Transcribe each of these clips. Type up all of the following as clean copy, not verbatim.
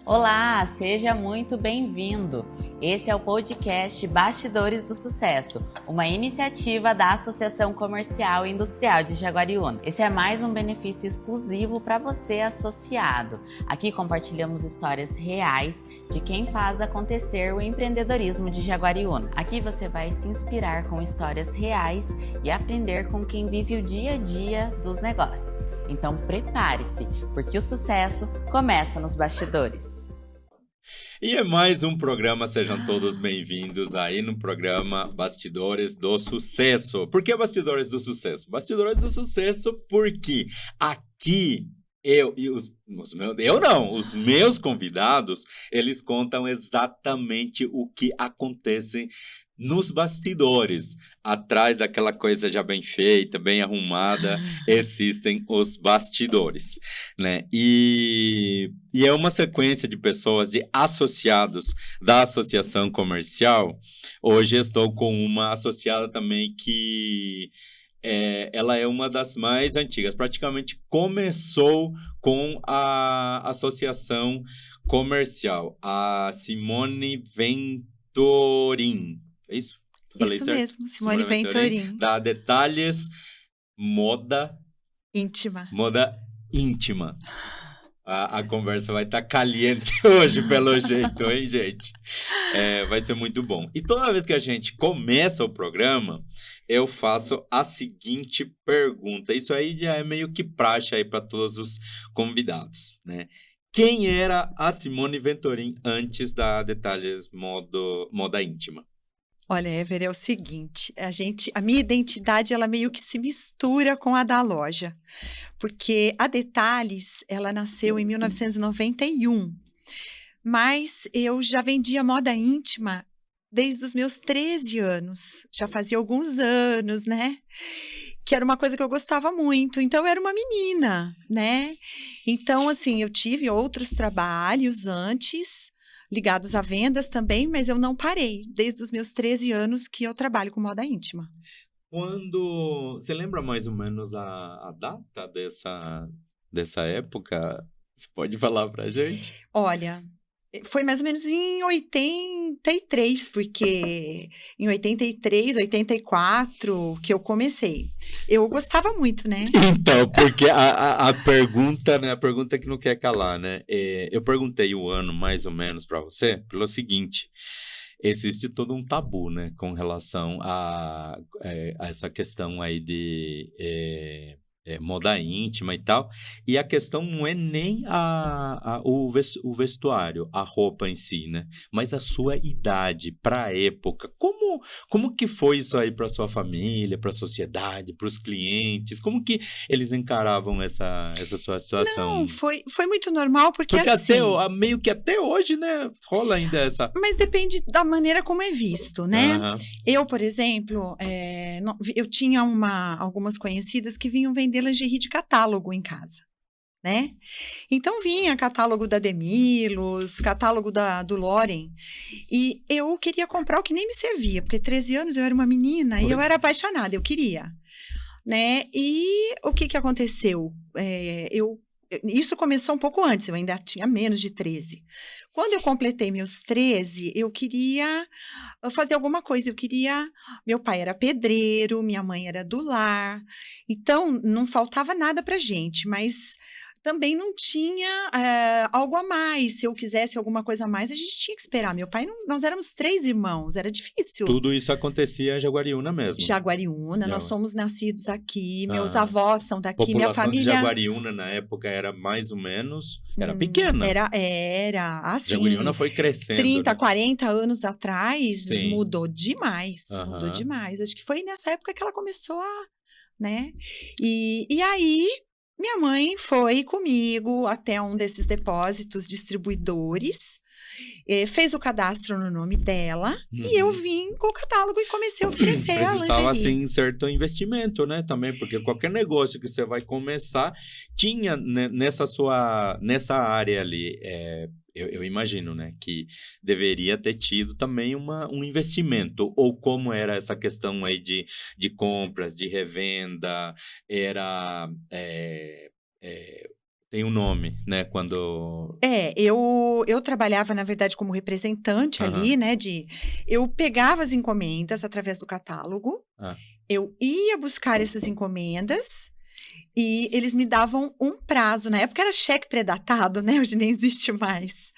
Olá, seja muito bem-vindo. Esse é o podcast Bastidores do Sucesso, uma iniciativa da Associação Comercial e Industrial de Jaguariúna. Esse é mais um benefício exclusivo para você associado. Aqui compartilhamos histórias reais de quem faz acontecer o empreendedorismo de Jaguariúna. Aqui você vai se inspirar com histórias reais e aprender com quem vive o dia a dia dos negócios. Então prepare-se, porque o sucesso começa nos bastidores. E é mais um programa, sejam todos bem-vindos aí no programa Bastidores do Sucesso. Por que Bastidores do Sucesso? Bastidores do Sucesso porque aqui os meus convidados, eles contam exatamente o que acontece nos bastidores. Atrás daquela coisa já bem feita, bem arrumada, existem os bastidores, né? E é uma sequência de pessoas, de associados da associação comercial. Hoje estou com uma associada também que ela é uma das mais antigas, praticamente começou com a associação comercial, a Simone Ventorin. É isso? Falei isso certo? Mesmo, Simone Ventorin. Da Detalhes Moda Íntima. Moda Íntima. A conversa vai estar caliente hoje, pelo jeito, hein, gente? Vai ser muito bom. E toda vez que a gente começa o programa, eu faço a seguinte pergunta. Isso aí já é meio que praxe aí para todos os convidados, né? Quem era a Simone Ventorin antes da Detalhes Moda Íntima? Olha, Ever, é o seguinte, a minha identidade, ela meio que se mistura com a da loja, porque a Detalhes, ela nasceu em 1991, mas eu já vendia moda íntima desde os meus 13 anos, já fazia alguns anos, né? Que era uma coisa que eu gostava muito, então eu era uma menina, né? Então, assim, eu tive outros trabalhos antes, ligados a vendas também, mas eu não parei. Desde os meus 13 anos que eu trabalho com moda íntima. Você lembra mais ou menos a data dessa época? Você pode falar pra gente? Olha, foi mais ou menos em 83, porque em 83, 84 que eu comecei. Eu gostava muito, né? Então, porque a pergunta, né? A pergunta que não quer calar, né? Eu perguntei o ano mais ou menos para você pelo seguinte: existe todo um tabu, né? Com relação a essa questão aí de moda íntima e tal. E a questão não é nem o vestuário, a roupa em si, né? Mas a sua idade para a época. Como que foi isso aí para sua família, para a sociedade, para os clientes? Como que eles encaravam essa sua situação? Não, foi muito normal, porque assim... meio que até hoje, né? Rola ainda essa... Mas depende da maneira como é visto, né? Uhum. Eu, por exemplo, eu tinha algumas conhecidas que vinham vender lingerie de catálogo em casa, né? Então vinha catálogo da Demilos, catálogo do Loren, e eu queria comprar o que nem me servia, porque 13 anos eu era uma menina e eu era apaixonada, eu queria, né? E o que aconteceu? Isso começou um pouco antes, eu ainda tinha menos de 13. Quando eu completei meus 13, eu queria fazer alguma coisa. Meu pai era pedreiro, minha mãe era do lar, então não faltava nada pra gente, mas também não tinha algo a mais. Se eu quisesse alguma coisa a mais, a gente tinha que esperar. Meu pai, nós éramos 3 irmãos, era difícil. Tudo isso acontecia em Jaguariúna mesmo? Jaguariúna, nós somos nascidos aqui, meus avós são daqui, minha família... A população de Jaguariúna, na época, era mais ou menos... Era pequena. Era, assim... Jaguariúna foi crescendo. 30, né? 40 anos atrás, Sim. mudou demais, mudou demais. Acho que foi nessa época que ela começou né? E aí... Minha mãe foi comigo até um desses depósitos distribuidores, fez o cadastro no nome dela, e eu vim com o catálogo e comecei a oferecer a lingerie. Precisava, assim, certo investimento, né, também, porque qualquer negócio que você vai começar, tinha nessa área ali, eu imagino, né, que deveria ter tido também um investimento, ou como era essa questão aí de compras, de revenda, era Tem um nome, né? Quando... Eu trabalhava, na verdade, como representante ali, né? Eu pegava as encomendas através do catálogo, eu ia buscar essas encomendas e eles me davam um prazo. Na época era cheque pré-datado, né? Hoje nem existe mais.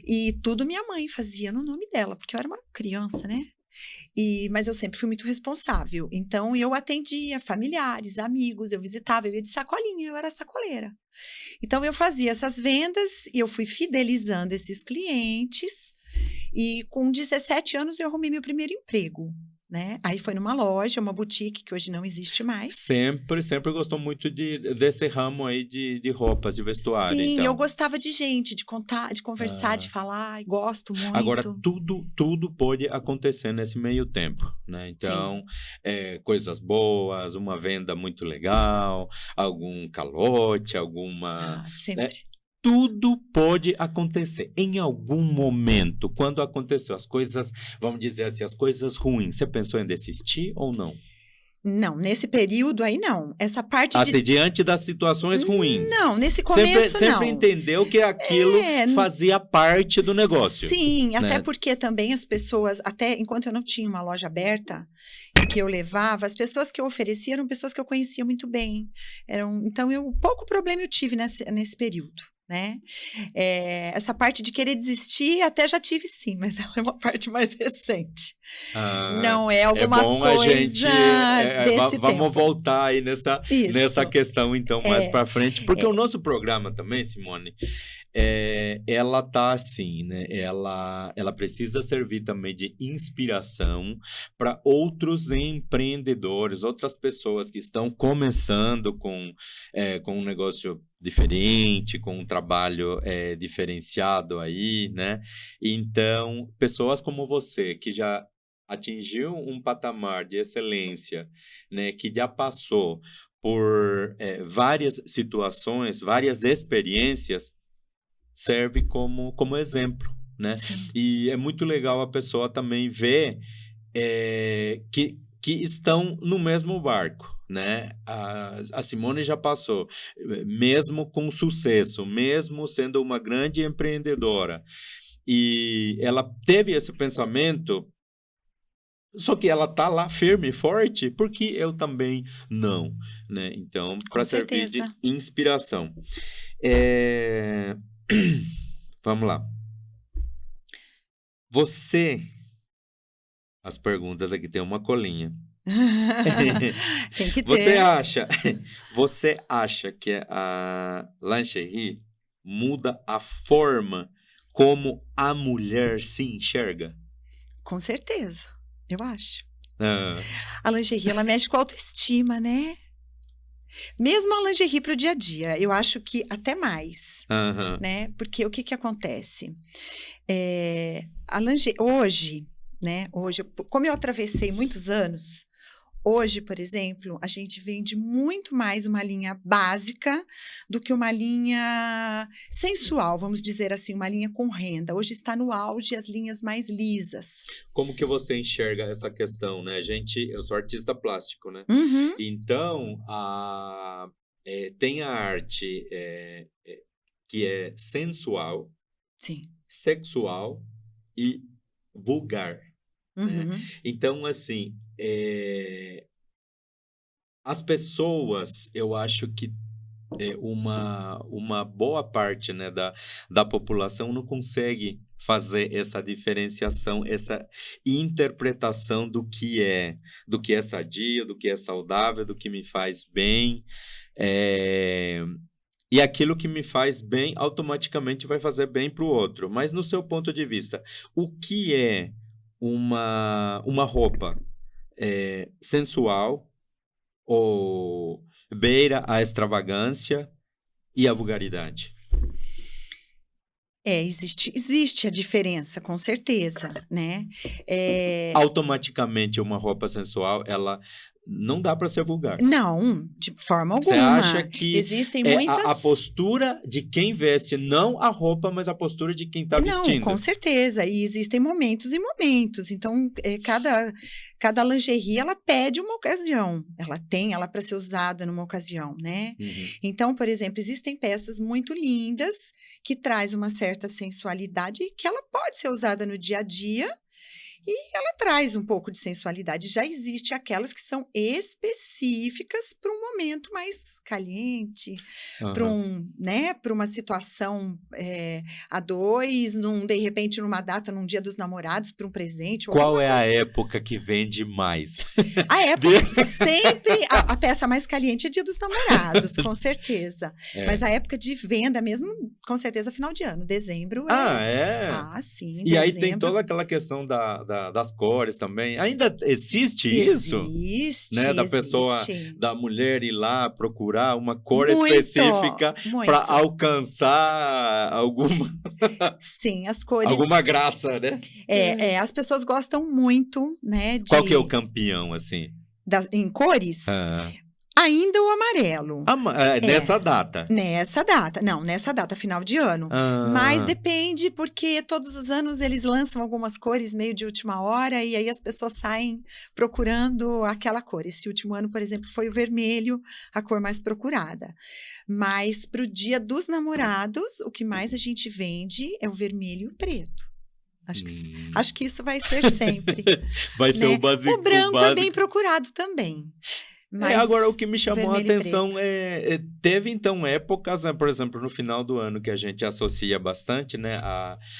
E tudo minha mãe fazia no nome dela, porque eu era uma criança, né? Mas eu sempre fui muito responsável. Então, eu atendia familiares, amigos, eu visitava, eu ia de sacolinha, eu era sacoleira. Então, eu fazia essas vendas e eu fui fidelizando esses clientes. E com 17 anos, eu arrumei meu primeiro emprego, né? Aí foi numa loja, uma boutique, que hoje não existe mais. Sempre gostou muito desse ramo aí de roupas, de vestuário, Sim, então. eu gostava de gente, de contar, de conversar, de falar, gosto muito. Agora, tudo pode acontecer nesse meio tempo, né? Então, coisas boas, uma venda muito legal, algum calote, alguma... sempre. Né? Tudo pode acontecer em algum momento. Quando aconteceu as coisas, vamos dizer assim, as coisas ruins, você pensou em desistir ou não? Não, nesse período aí não. Essa parte assim, diante das situações ruins. Não, nesse começo não. Sempre entendeu que aquilo fazia parte do negócio. Sim, né? Até porque também as pessoas, até enquanto eu não tinha uma loja aberta, que eu levava, as pessoas que eu oferecia eram pessoas que eu conhecia muito bem. Então, pouco problema eu tive nesse período. Né? Essa parte de querer desistir até já tive sim, mas ela é uma parte mais recente. Não é alguma coisa desse tempo. Vamos voltar aí nessa questão então mais para frente, porque o nosso programa também, Simone, ela tá assim, né? Ela precisa servir também de inspiração para outros empreendedores, outras pessoas que estão começando com um negócio diferente, com um trabalho diferenciado aí, né? Então, pessoas como você, que já atingiu um patamar de excelência, né? Que já passou por várias situações, várias experiências, serve como exemplo, né? Sim. E é muito legal a pessoa também ver que estão no mesmo barco, né? A Simone já passou, mesmo com sucesso, mesmo sendo uma grande empreendedora, e ela teve esse pensamento, só que ela tá lá firme e forte, porque eu também não, né? Então, para servir de inspiração. Vamos lá. As perguntas aqui tem uma colinha. Tem que ter. Você acha que a lingerie muda a forma como a mulher se enxerga? Com certeza, eu acho. A lingerie, ela mexe com a autoestima, né? Mesmo a lingerie para o dia a dia, eu acho que até mais, né? Porque o que acontece? A lingerie, hoje, né? Como eu atravessei muitos anos, hoje, por exemplo, a gente vende muito mais uma linha básica do que uma linha sensual, vamos dizer assim, uma linha com renda. Hoje está no auge as linhas mais lisas. Como que você enxerga essa questão, né? Eu sou artista plástico, né? Então, tem a arte que é sensual, sim, sexual e vulgar. Né? Então, assim, as pessoas, eu acho que uma boa parte, né, da população não consegue fazer essa diferenciação, essa interpretação do que é sadio, do que é saudável, do que me faz bem. E aquilo que me faz bem, automaticamente vai fazer bem para o outro. Mas no seu ponto de vista, o que é uma roupa sensual ou beira a extravagância e a vulgaridade? Existe a diferença, com certeza, né? Automaticamente uma roupa sensual, ela não dá para ser vulgar. Não, de forma Você alguma. acha que Existem é muitas... a postura de quem veste, não a roupa, mas a postura de quem está Não, vestindo? com certeza. E existem momentos e momentos. Então, cada lingerie, ela pede uma ocasião. Ela tem ela para ser usada numa ocasião, né? Uhum. Então, por exemplo, existem peças muito lindas que traz uma certa sensualidade que ela pode ser usada no dia a dia. E ela traz um pouco de sensualidade. Já existe aquelas que são específicas para um momento mais caliente, para Aham. né, para uma situação a dois, de repente numa data, num dia dos namorados, para um presente ou Qual alguma é a coisa. época que vende mais? A época que sempre a peça mais caliente é dia dos namorados, com certeza. É. Mas a época de venda mesmo, com certeza, final de ano. Dezembro Ah, é? Ah, sim, E aí tem dezembro. toda aquela questão das cores também. Ainda existe isso? Existe, Né? Da pessoa, existe. da mulher ir lá procurar uma cor Muito, específica para muito. alcançar Sim, as cores. alguma graça, né? As pessoas gostam muito, né? Qual que é o campeão, assim? Em cores? Ah. Ainda o amarelo. Nessa data. Nessa data. Não, nessa data, final de ano. Ah. Mas depende, porque todos os anos eles lançam algumas cores meio de última hora, e aí as pessoas saem procurando aquela cor. Esse último ano, por exemplo, foi o vermelho, a cor mais procurada. Mas para o Dia dos Namorados, o que mais a gente vende é o vermelho e o preto. Acho que isso vai ser sempre. Vai ser né? o básico. O branco é bem procurado também. Mas agora, o que me chamou a atenção teve, então, épocas, por exemplo, no final do ano, que a gente associa bastante, né,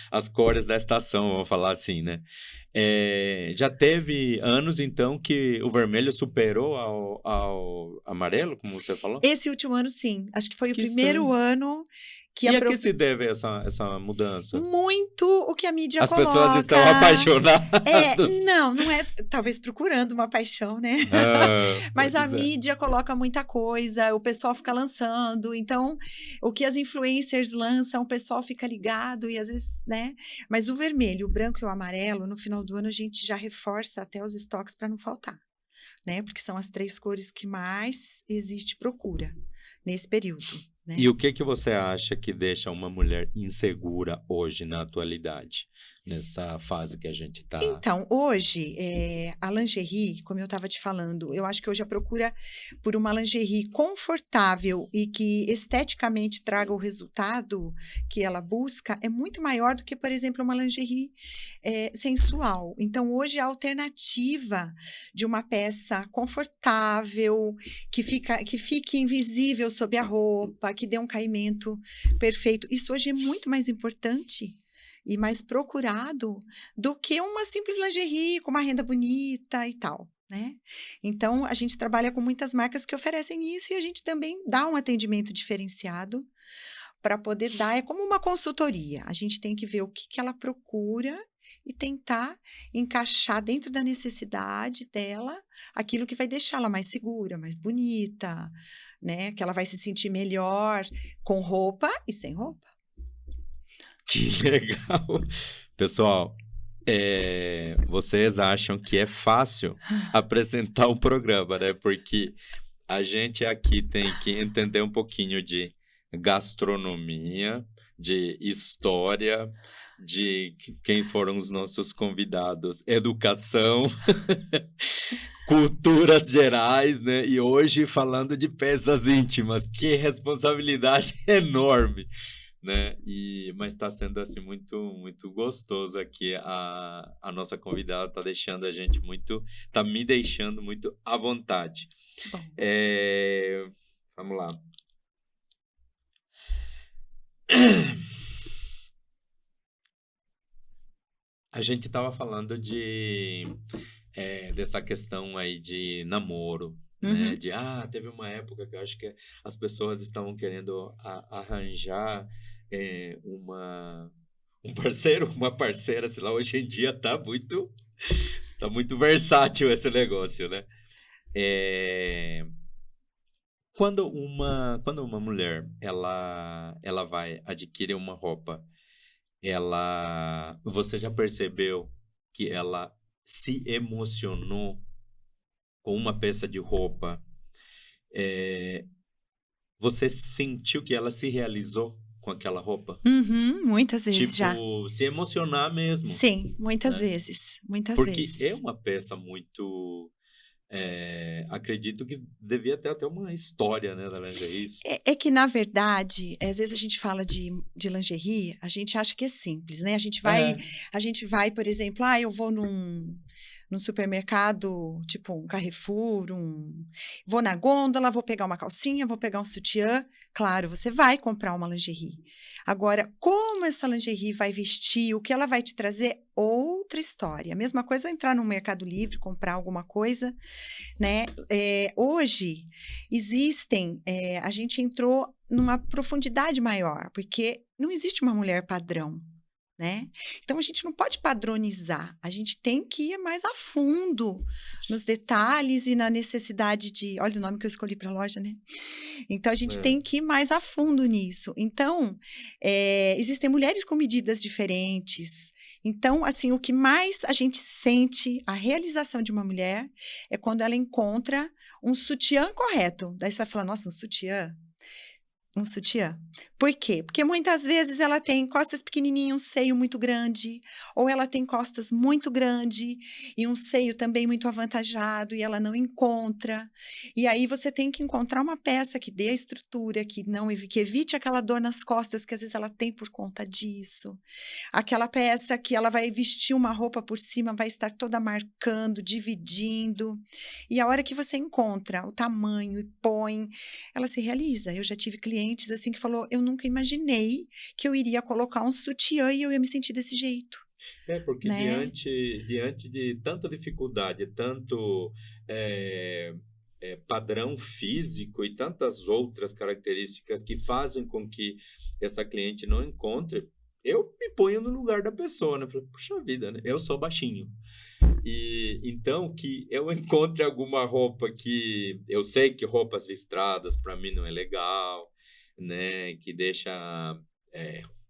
as cores da estação, vamos falar assim, né? Já teve anos, então, que o vermelho superou ao amarelo, como você falou? Esse último ano, sim. Acho que foi o primeiro estranho. ano que... E a que se deve essa mudança? Muito o que a mídia coloca. As pessoas estão apaixonadas. Não é, talvez procurando uma paixão, né? Mas a mídia coloca muita coisa, o pessoal fica lançando, então o que as influencers lançam, o pessoal fica ligado e às vezes, né? Mas o vermelho, o branco e o amarelo, no final do ano a gente já reforça até os estoques para não faltar, né? Porque são as 3 cores que mais existe procura nesse período. Né? E o que você acha que deixa uma mulher insegura hoje, na atualidade, nessa fase que a gente está? Então, hoje, a lingerie, como eu estava te falando, eu acho que hoje a procura por uma lingerie confortável e que esteticamente traga o resultado que ela busca é muito maior do que, por exemplo, uma lingerie sensual. Então, hoje a alternativa de uma peça confortável, que fique invisível sob a roupa, que dê um caimento perfeito, isso hoje é muito mais importante e mais procurado do que uma simples lingerie com uma renda bonita e tal, né? Então, a gente trabalha com muitas marcas que oferecem isso e a gente também dá um atendimento diferenciado para poder dar, é como uma consultoria. A gente tem que ver o que ela procura e tentar encaixar dentro da necessidade dela aquilo que vai deixá-la mais segura, mais bonita, né? Que ela vai se sentir melhor com roupa e sem roupa. Que legal! Pessoal, vocês acham que é fácil apresentar um programa, né? Porque a gente aqui tem que entender um pouquinho de gastronomia, de história, de quem foram os nossos convidados, educação, culturas gerais, né? E hoje falando de peças íntimas, que responsabilidade enorme! Né? Mas está sendo assim muito, muito gostoso aqui. A nossa convidada está deixando a gente está me deixando muito à vontade. Vamos lá. A gente estava falando dessa questão aí de namoro. Né? Teve uma época que eu acho que as pessoas estavam querendo arranjar um parceiro, uma parceira, sei lá, hoje em dia tá muito versátil esse negócio, né? Quando uma mulher ela vai adquirir uma roupa, você já percebeu que ela se emocionou com uma peça de roupa, você sentiu que ela se realizou com aquela roupa? Uhum, muitas vezes já. Tipo, se emocionar mesmo, Sim, muitas né? vezes, muitas Porque é vezes. uma peça muito... acredito que devia ter até uma história, né, da lingerie. É que, na verdade, às vezes a gente fala de lingerie, a gente acha que é simples, né? É, A gente vai, por exemplo, eu vou num supermercado, tipo um Carrefour, vou na gôndola, vou pegar uma calcinha, vou pegar um sutiã. Claro, você vai comprar uma lingerie. Agora, como essa lingerie vai vestir, o que ela vai te trazer, outra história. A mesma coisa é entrar no Mercado Livre, comprar alguma coisa, né? Hoje a gente entrou numa profundidade maior, porque não existe uma mulher padrão, né? Então a gente não pode padronizar, a gente tem que ir mais a fundo nos detalhes e na necessidade de, olha o nome que eu escolhi para a loja, né? Então a gente é. tem que ir mais a fundo nisso. Então existem mulheres com medidas diferentes. Então, assim, o que mais a gente sente a realização de uma mulher é quando ela encontra um sutiã correto. Daí você vai falar, nossa, um sutiã? Um sutiã. Por quê? Porque muitas vezes ela tem costas pequenininhas, um seio muito grande, ou ela tem costas muito grande e um seio também muito avantajado e ela não encontra. E aí você tem que encontrar uma peça que dê a estrutura, que evite aquela dor nas costas que às vezes ela tem por conta disso. Aquela peça que ela vai vestir uma roupa por cima, vai estar toda marcando, dividindo. E a hora que você encontra o tamanho e põe, ela se realiza. Eu já tive clientes assim que falou, eu nunca imaginei que eu iria colocar um sutiã e eu ia me sentir desse jeito, Porque né? diante de tanta dificuldade, tanto padrão físico e tantas outras características que fazem com que essa cliente não encontre, eu me ponho no lugar da pessoa, né? Eu falei, puxa vida, né? Eu sou baixinho. E então que eu encontre alguma roupa que eu sei que roupas listradas para mim não é legal, né? Que deixa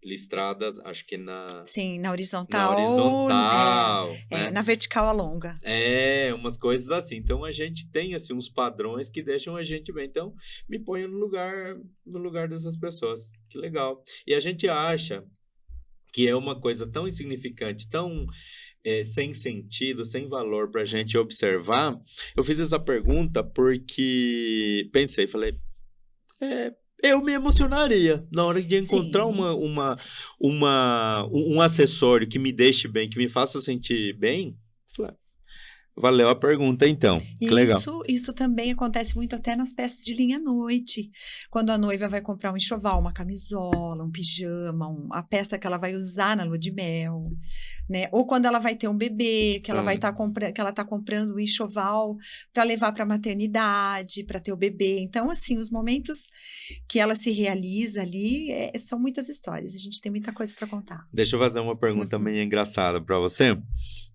listradas, acho que Sim, na na horizontal, horizontal, né? na vertical alonga. Umas coisas assim. Então a gente tem assim uns padrões que deixam a gente bem. Então me ponho no lugar dessas pessoas. Que legal. E a gente acha que é uma coisa tão insignificante, tão sem sentido, sem valor para a gente observar. Eu fiz essa pergunta porque pensei, falei, eu me emocionaria na hora de encontrar Sim, sim. um acessório que me deixe bem, que me faça sentir bem. Falei, valeu a pergunta, então. Que E legal. isso também acontece muito até nas peças de linha à noite, quando a noiva vai comprar um enxoval, uma camisola, um pijama, a peça que ela vai usar na lua de mel, né? Ou quando ela vai ter um bebê, que ela vai estar que ela está comprando um enxoval para levar para a maternidade, para ter o bebê. Então, assim, os momentos que ela se realiza ali são muitas histórias. A gente tem muita coisa para contar. Deixa eu fazer uma pergunta meio engraçada para você.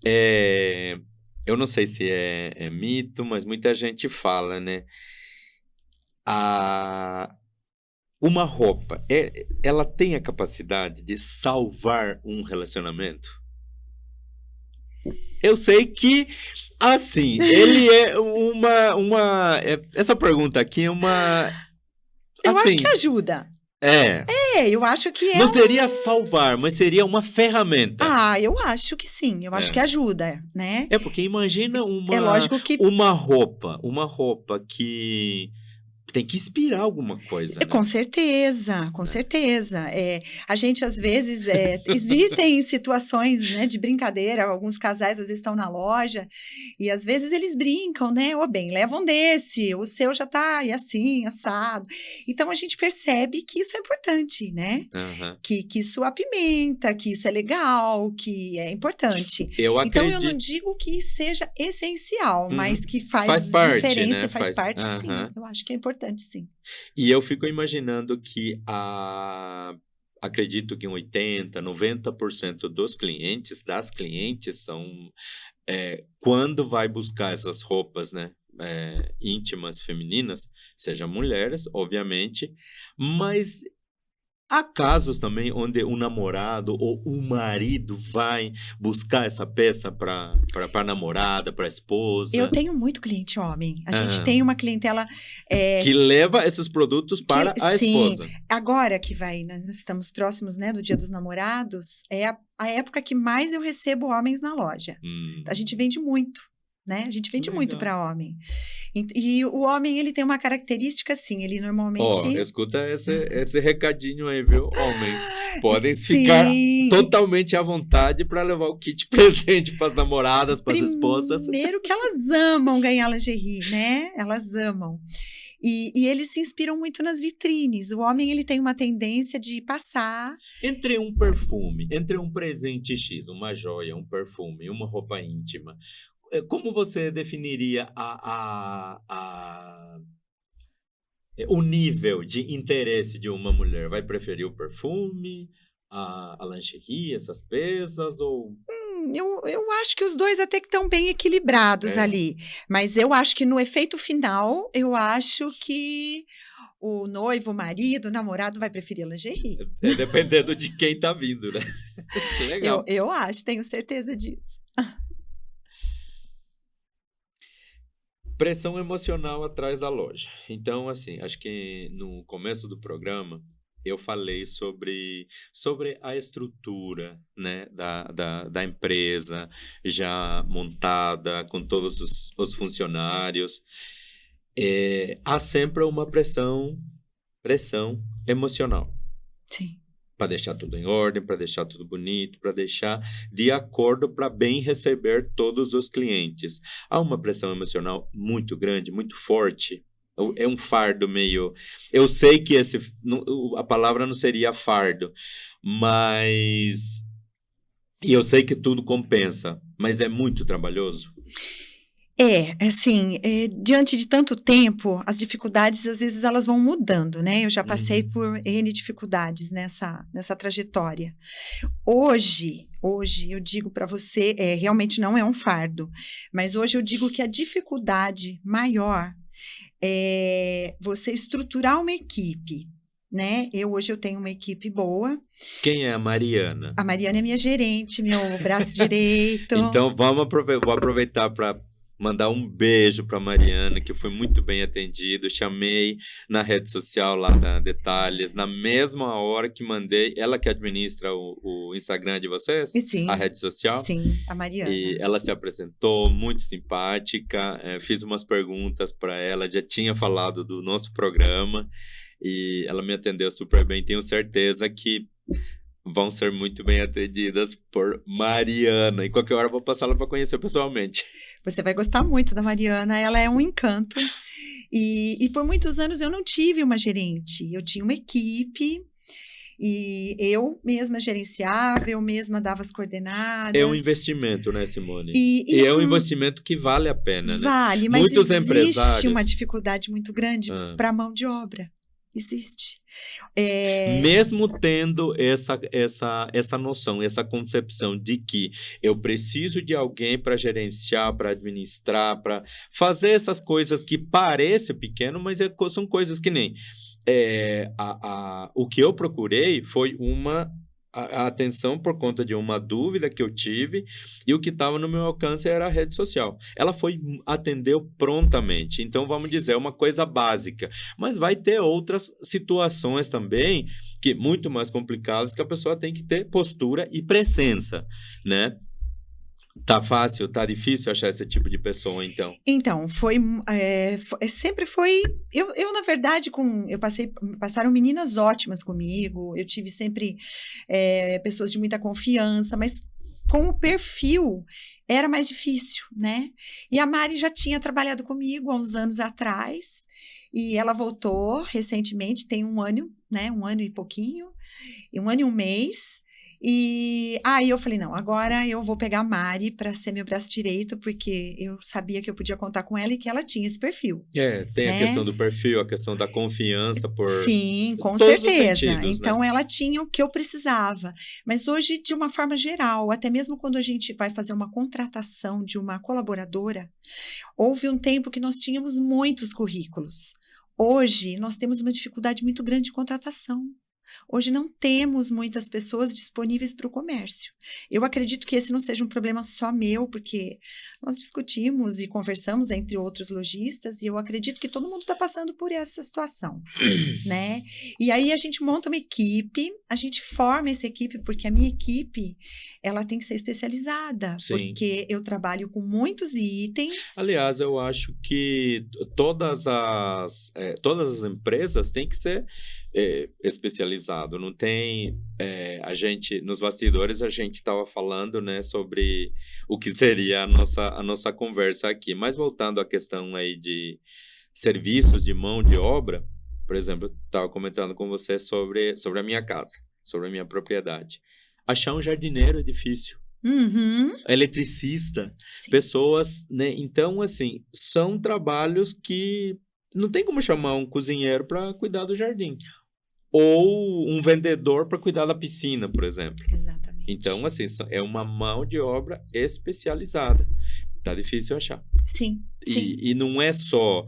É, eu não sei se é mito, mas muita gente fala, né? A, uma roupa, ela tem a capacidade de salvar um relacionamento? Eu sei que, assim, ele é essa pergunta aqui é uma... Eu acho que Assim, ajuda. é... Eu acho que Não seria salvar, mas seria uma ferramenta. eu acho que sim. Eu acho que É. ajuda, né? Porque imagina É lógico que uma roupa que tem que inspirar alguma coisa, né? com certeza, com Né? certeza. A gente, às vezes, existem situações, né, de brincadeira, alguns casais, às vezes, estão na loja, e, às vezes, eles brincam, né? Bem, leva um desse, o seu já tá e assim, assado. Então, a gente percebe que isso é importante, né? Aham. Que isso apimenta, que isso é legal, que é importante. Eu Então, eu não acredito. digo que seja essencial, mas que Faz faz parte, diferença, né? faz parte, sim. Aham. Eu acho que é importante, sim. E eu fico imaginando que acredito que 80, 90% das clientes são quando vai buscar essas roupas, né? Íntimas, femininas, sejam mulheres, obviamente, mas Há casos também onde o namorado ou o marido vai buscar essa peça para a namorada, para a Eu esposa, tenho muito cliente homem. A gente ah, tem uma clientela que leva esses produtos para a sim, esposa. agora que nós estamos próximos, né, do Dia dos Namorados, é a época que mais eu recebo homens na loja. A gente vende muito, né? A gente vende muito Legal. para homem. E o homem, ele tem uma característica assim, ele normalmente... Escuta esse recadinho aí, viu? Homens, podem ficar Sim, totalmente à vontade para levar o kit presente para as namoradas, para as esposas. primeiro que elas amam ganhar lingerie, né? Elas amam. E eles se inspiram muito nas vitrines. O homem, ele tem uma tendência de passar... Entre um perfume, entre um presente X, uma joia, um perfume, uma roupa íntima, como você definiria o nível de interesse de uma mulher? Vai preferir o perfume, a lingerie, essas peças, ou... Eu acho que os dois até que estão bem equilibrados ali. Mas eu acho que no efeito final, eu acho que o noivo, o marido, o namorado vai preferir a lingerie. Dependendo de quem tá vindo, né? Que legal. Eu acho, tenho certeza disso. Pressão emocional atrás da loja. Então, assim, acho que no começo do programa eu falei sobre a estrutura, né, da empresa já montada, com todos os funcionários. Há sempre uma pressão emocional. Sim. Para deixar tudo em ordem, para deixar tudo bonito, para deixar de acordo para bem receber todos os clientes. Há uma pressão emocional muito grande, muito forte. É um fardo meio... Eu sei que a palavra não seria fardo, mas... E eu sei que tudo compensa, mas é muito trabalhoso. Assim, diante de tanto tempo, as dificuldades, às vezes, elas vão mudando, né? Eu já passei por N dificuldades nessa trajetória. Hoje, eu digo para você, realmente não é um fardo, mas hoje eu digo que a dificuldade maior é você estruturar uma equipe, né? Hoje eu tenho uma equipe boa. Quem é a Mariana? A Mariana é minha gerente, meu braço direito. Então, vou aproveitar para mandar um beijo para Mariana, que foi muito bem atendido. Chamei na rede social lá da Detalhes, na mesma hora que mandei. Ela que administra o Instagram de vocês? Sim, a rede social? Sim, a Mariana. E ela se apresentou, muito simpática. Fiz umas perguntas para ela, já tinha falado do nosso programa e ela me atendeu super bem. Tenho certeza que vão ser muito bem atendidas por Mariana. E qualquer hora eu vou passar lá para conhecer pessoalmente. Você vai gostar muito da Mariana, ela é um encanto. E por muitos anos eu não tive uma gerente, eu tinha uma equipe e eu mesma gerenciava, eu mesma dava as coordenadas. É um investimento, né, Simone? E é um investimento que vale a pena, né? Vale, mas muitos existe empresários... uma dificuldade muito grande para a mão de obra. Existe. Mesmo tendo essa noção, essa concepção de que eu preciso de alguém para gerenciar, para administrar, para fazer essas coisas que parecem pequeno, mas são coisas que nem... o que eu procurei foi a atenção por conta de uma dúvida que eu tive, e o que estava no meu alcance era a rede social. Ela atendeu prontamente. Então, vamos dizer, é uma coisa básica. Mas vai ter outras situações também, que muito mais complicadas, que a pessoa tem que ter postura e presença, né? Tá fácil, tá difícil achar esse tipo de pessoa, então? Então, sempre foi... Eu na verdade, passaram meninas ótimas comigo, eu tive sempre pessoas de muita confiança, mas com o perfil era mais difícil, né? E a Mari já tinha trabalhado comigo há uns anos atrás, e ela voltou recentemente, tem um ano, né? 1 ano e pouquinho, 1 ano e 1 mês... E aí eu falei, não, agora eu vou pegar a Mari para ser meu braço direito, porque eu sabia que eu podia contar com ela e que ela tinha esse perfil. Tem a questão do perfil, a questão da confiança por... Sim, com todos certeza. os sentidos, então, né? ela tinha o que eu precisava. Mas hoje, de uma forma geral, até mesmo quando a gente vai fazer uma contratação de uma colaboradora, houve um tempo que nós tínhamos muitos currículos. Hoje, nós temos uma dificuldade muito grande de contratação. Hoje não temos muitas pessoas disponíveis para o comércio. Eu acredito que esse não seja um problema só meu, porque nós discutimos e conversamos entre outros lojistas, e eu acredito que todo mundo está passando por essa situação, né? E aí a gente monta uma equipe, a gente forma essa equipe, porque a minha equipe, ela tem que ser especializada, Sim. porque eu trabalho com muitos itens. Aliás, eu acho que todas as empresas têm que ser especializado. Não tem... a gente, nos bastidores, a gente estava falando, né, sobre o que seria a nossa conversa aqui. Mas voltando à questão aí de serviços de mão de obra, por exemplo, eu estava comentando com você sobre a minha casa, sobre a minha propriedade. Achar um jardineiro é difícil. Uhum, Eletricista, sim. pessoas, né? Então, assim, são trabalhos que não tem como chamar um cozinheiro para cuidar do jardim. Ou um vendedor para cuidar da piscina, por exemplo. Exatamente. Então, assim, é uma mão de obra especializada. Tá difícil achar. Sim, sim. E não é só...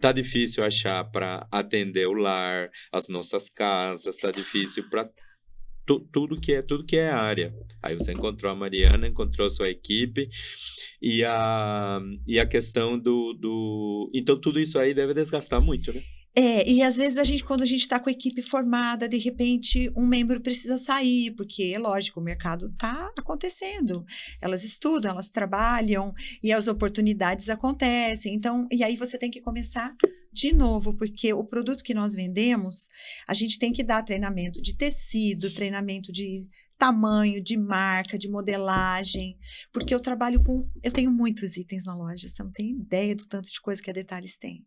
tá difícil achar para atender o lar, as nossas casas, tá difícil para... tudo que é área. Aí você encontrou a Mariana, encontrou a sua equipe e a questão do... Então, tudo isso aí deve desgastar muito, né? E às vezes quando a gente está com a equipe formada, de repente um membro precisa sair, porque é lógico, o mercado está acontecendo. Elas estudam, elas trabalham e as oportunidades acontecem. Então, e aí você tem que começar de novo, porque o produto que nós vendemos, a gente tem que dar treinamento de tecido, treinamento de tamanho, de marca, de modelagem, porque eu tenho muitos itens na loja, você não tem ideia do tanto de coisa que a Detalhes tem.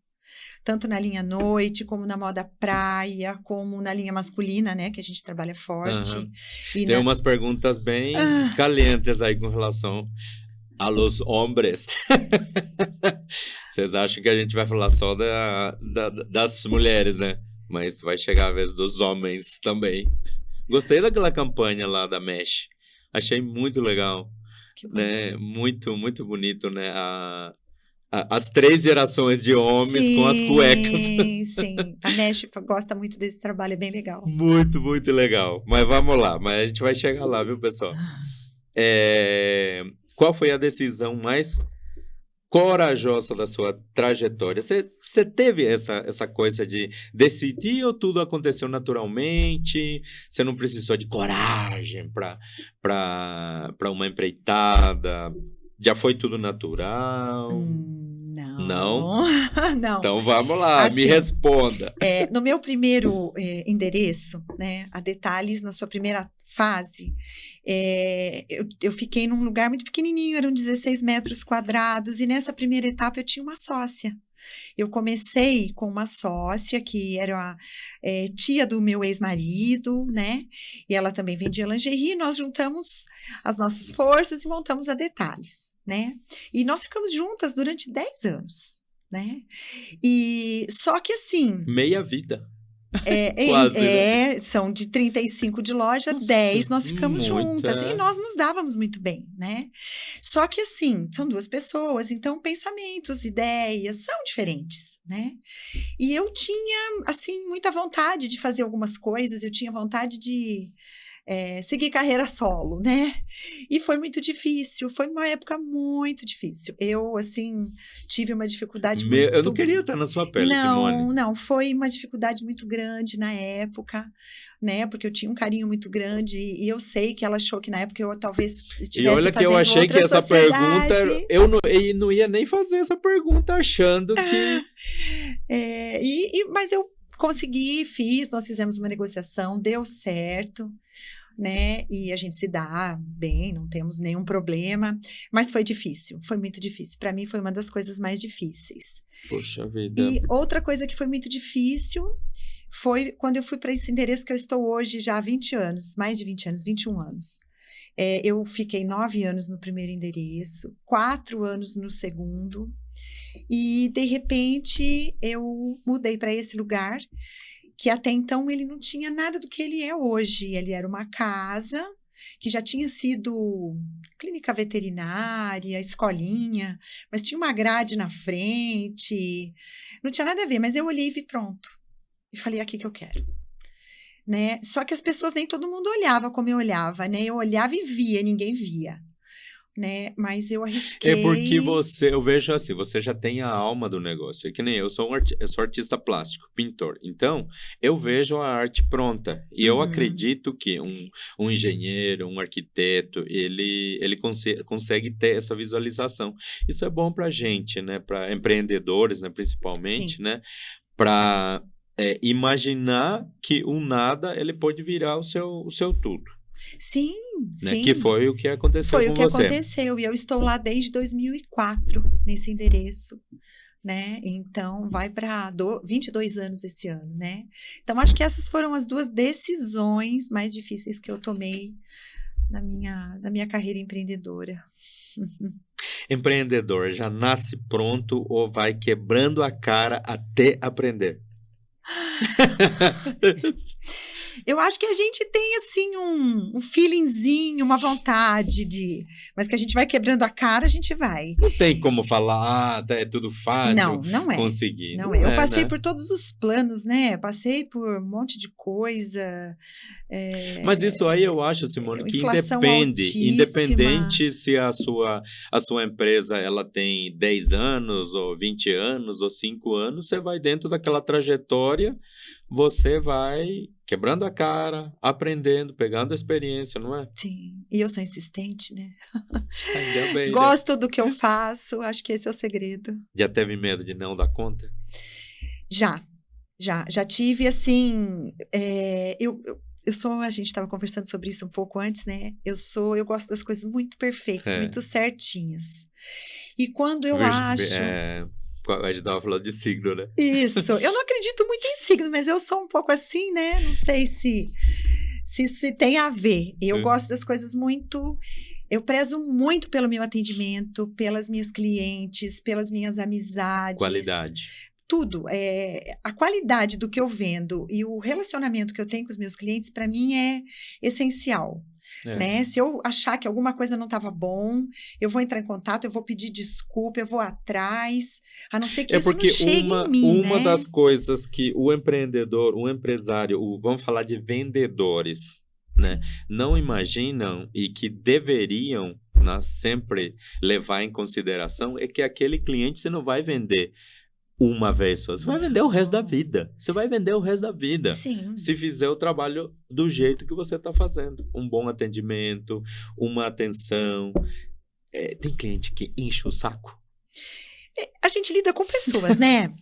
Tanto na linha noite, como na moda praia, como na linha masculina, né? Que a gente trabalha forte. Uhum. E Tem umas perguntas bem calientes aí com relação aos homens. Vocês acham que a gente vai falar só das mulheres, né? Mas vai chegar a vez dos homens também. Gostei daquela campanha lá da Mesh. Achei muito legal. Que bom. Né? Muito, muito bonito, né? As 3 gerações de homens com as cuecas. Sim. A Mesh gosta muito desse trabalho, é bem legal. Muito, muito legal. Mas vamos lá. Mas a gente vai chegar lá, viu, pessoal? Qual foi a decisão mais corajosa da sua trajetória? Você teve essa coisa de decidir ou tudo aconteceu naturalmente? Você não precisou de coragem para uma empreitada? Já foi tudo natural? Não. Não. Então vamos lá, Assim, me responda. No meu primeiro endereço, né, a Detalhes, na sua primeira fase, eu fiquei num lugar muito pequenininho, eram 16 metros quadrados, e nessa primeira etapa eu tinha uma sócia. Eu comecei com uma sócia que era tia do meu ex-marido, né? E ela também vendia lingerie. Nós juntamos as nossas forças e montamos a Detalhes, né? E nós ficamos juntas durante 10 anos, né? E só que assim... Meia vida. Quase, né? São de 35 de loja, Nossa, 10 nós ficamos muito, juntas. E nós nos dávamos muito bem, né? Só que assim, são 2 pessoas, então pensamentos, ideias são diferentes, né? E eu tinha, assim, muita vontade de fazer algumas coisas, eu tinha vontade de seguir carreira solo, né? E foi muito difícil, foi uma época muito difícil. Eu, assim, tive uma dificuldade muito... Eu não queria estar na sua pele, Simone. Não, foi uma dificuldade muito grande na época, né? Porque eu tinha um carinho muito grande e eu sei que ela achou que na época eu talvez estivesse E olha que eu achei que essa pergunta... Eu não ia nem fazer essa pergunta achando que... Mas eu consegui, nós fizemos uma negociação, deu certo, né? E a gente se dá bem, não temos nenhum problema, mas foi difícil, foi muito difícil. Para mim foi uma das coisas mais difíceis. Poxa vida. E outra coisa que foi muito difícil foi quando eu fui para esse endereço que eu estou hoje já há 20 anos, mais de 20 anos, 21 anos. Eu fiquei 9 anos no primeiro endereço, 4 anos no segundo, e de repente eu mudei para esse lugar, que até então ele não tinha nada do que ele é hoje. Ele era uma casa que já tinha sido clínica veterinária, escolinha, mas tinha uma grade na frente, não tinha nada a ver, mas eu olhei e vi pronto. E falei, aqui que eu quero. né? Só que as pessoas, nem todo mundo olhava como eu olhava, né? Eu olhava e via, ninguém via, né? Mas eu arrisquei. É porque eu vejo assim, você já tem a alma do negócio. É que nem eu sou eu sou artista plástico, pintor. Então, eu vejo a arte pronta. E eu acredito que um engenheiro, um arquiteto, ele consegue ter essa visualização. Isso é bom pra gente, né? Para empreendedores, né? Principalmente, Sim. né? Para imaginar que o nada, ele pode virar o seu tudo. Sim, Né? sim. Que foi o que aconteceu Foi com o que você. aconteceu, e eu estou lá desde 2004, nesse endereço, né? Então, vai para 22 anos esse ano, né? Então, acho que essas foram as 2 decisões mais difíceis que eu tomei na minha carreira empreendedora. Empreendedor já nasce pronto ou vai quebrando a cara até aprender? Eu acho que a gente tem, assim, um feelingzinho, uma vontade mas que a gente vai quebrando a cara, a gente vai. Não tem como falar, é tudo fácil Não é. conseguir. Não é. Eu passei né? por todos os planos, né? Passei por um monte de coisa. Mas isso aí eu acho, Simone, que Inflação independente se a sua empresa ela tem 10 anos, ou 20 anos, ou 5 anos, você vai dentro daquela trajetória, você vai quebrando a cara, aprendendo, pegando a experiência, não é? Sim. E eu sou insistente, né? Ainda bem, né? Gosto do que eu faço, acho que esse é o segredo. Já teve medo de não dar conta? Já tive, assim, eu sou, a gente estava conversando sobre isso um pouco antes, né? Eu gosto das coisas muito perfeitas, muito certinhas. E quando eu acho... A gente estava falando de signo, né? Isso, eu não acredito muito em signo, mas eu sou um pouco assim, né? Não sei se tem a ver. Eu gosto das coisas muito... Eu prezo muito pelo meu atendimento, pelas minhas clientes, pelas minhas amizades. Qualidade. Tudo. A qualidade do que eu vendo e o relacionamento que eu tenho com os meus clientes, para mim, é essencial. Né? Se eu achar que alguma coisa não estava bom, eu vou entrar em contato, eu vou pedir desculpa, eu vou atrás, a não ser que isso não chegue em mim, uma né? das coisas que o empreendedor, o empresário, vamos falar de vendedores, né? Não imaginam e que deveriam, né, sempre levar em consideração é que aquele cliente você não vai vender uma vez só. Você vai vender o resto da vida. Você vai vender o resto da vida. Sim. Se fizer o trabalho do jeito que você está fazendo. Um bom atendimento, uma atenção. Tem cliente que enche o saco. A gente lida com pessoas, né?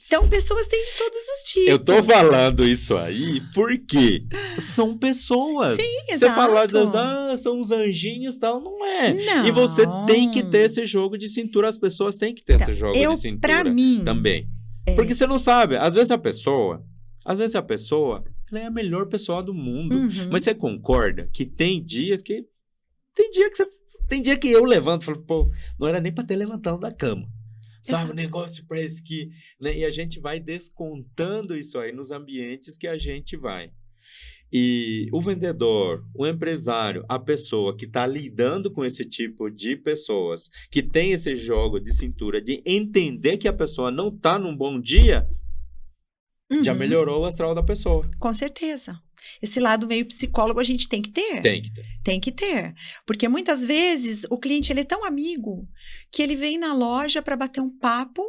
Então, pessoas têm de todos os tipos. Eu tô falando isso aí porque são pessoas. Sim, exato. Você fala, são os anjinhos e tal, não é. Não. E você tem que ter esse jogo de cintura, as pessoas têm que ter esse jogo de cintura pra mim, também. Porque você não sabe, às vezes a pessoa, ela é a melhor pessoa do mundo. Mas você concorda que tem dia que eu levanto e falo, pô, não era nem pra ter levantado da cama. Sabe, o negócio parece que... Né? E a gente vai descontando isso aí nos ambientes que a gente vai. E o vendedor, o empresário, a pessoa que está lidando com esse tipo de pessoas, que tem esse jogo de cintura, de entender que a pessoa não está num bom dia, já melhorou o astral da pessoa. Com certeza. Esse lado meio psicólogo a gente tem que ter. Tem que ter. Tem que ter. Porque muitas vezes o cliente ele é tão amigo que ele vem na loja para bater um papo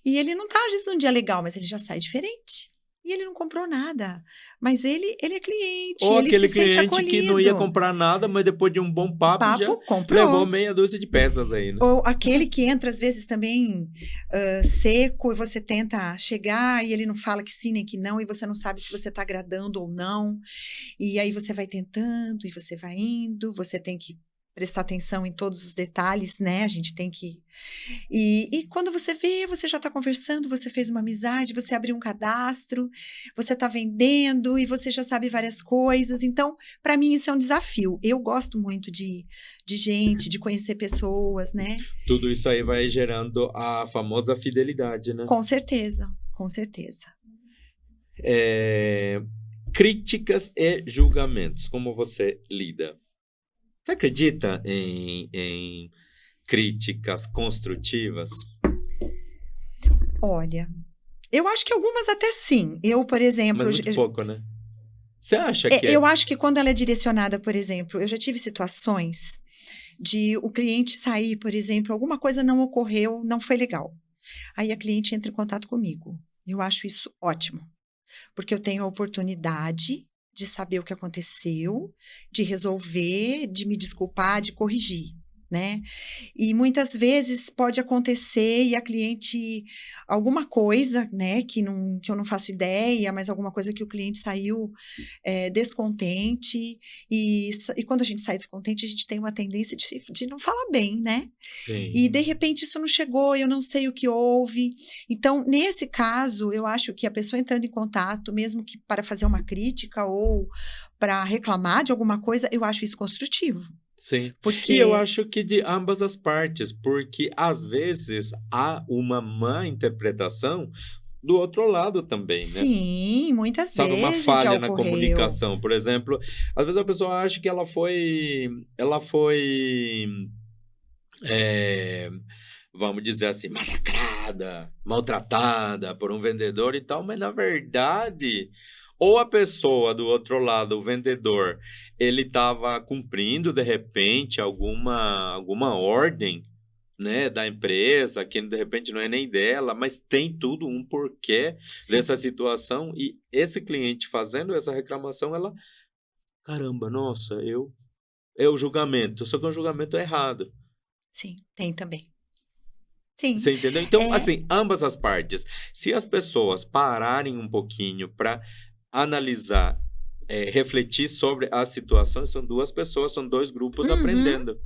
e ele não está, às vezes, num dia legal, mas ele já sai diferente. E ele não comprou nada. Mas ele é cliente, ou ele aquele se sente cliente acolhido. que não ia comprar nada, mas depois de um bom papo já comprou. levou meia dúzia de peças aí, né? Ou aquele que entra, às vezes, também seco, e você tenta chegar e ele não fala que sim nem que não, e você não sabe se você está agradando ou não. E aí você vai tentando, e você vai indo, você tem que prestar atenção em todos os detalhes, né? A gente tem que... E quando você vê, você já está conversando, você fez uma amizade, você abriu um cadastro, você está vendendo e você já sabe várias coisas. Então, para mim, isso é um desafio. Eu gosto muito de gente, de conhecer pessoas, né? Tudo isso aí vai gerando a famosa fidelidade, né? Com certeza, com certeza. Críticas e julgamentos, como você lida? Você acredita em críticas construtivas? Olha, eu acho que algumas até sim. Eu, por exemplo... Mas muito pouco, né? Você acha que Eu acho que quando ela é direcionada, por exemplo, eu já tive situações de o cliente sair, por exemplo, alguma coisa não ocorreu, não foi legal. Aí a cliente entra em contato comigo. Eu acho isso ótimo, porque eu tenho a oportunidade de saber o que aconteceu, de resolver, de me desculpar, de corrigir, né? E muitas vezes pode acontecer e a cliente, alguma coisa, né, que eu não faço ideia, mas alguma coisa que o cliente saiu descontente, e quando a gente sai descontente, a gente tem uma tendência de não falar bem, né? Sim. E de repente isso não chegou, eu não sei o que houve. Então, nesse caso, eu acho que a pessoa entrando em contato, mesmo que para fazer uma crítica ou para reclamar de alguma coisa, eu acho isso construtivo. Sim. Porque E eu acho que de ambas as partes, porque às vezes há uma má interpretação do outro lado também, né? sim, muitas Sabe, uma vezes já falha na ocorreu. comunicação, por exemplo, às vezes a pessoa acha que ela foi, é, vamos dizer assim, massacrada, maltratada por um vendedor e tal, mas na verdade, ou a pessoa do outro lado, o vendedor, ele estava cumprindo de repente alguma ordem, né, da empresa, que de repente não é nem dela, mas tem tudo um porquê Sim, dessa situação e esse cliente fazendo essa reclamação, ela, caramba, nossa, é o julgamento, só que é um julgamento errado. sim, tem também. Sim, Você entendeu? Então, é, assim, ambas as partes. Se as pessoas pararem um pouquinho para analisar, refletir sobre as situações, são duas pessoas, são dois grupos uhum, aprendendo.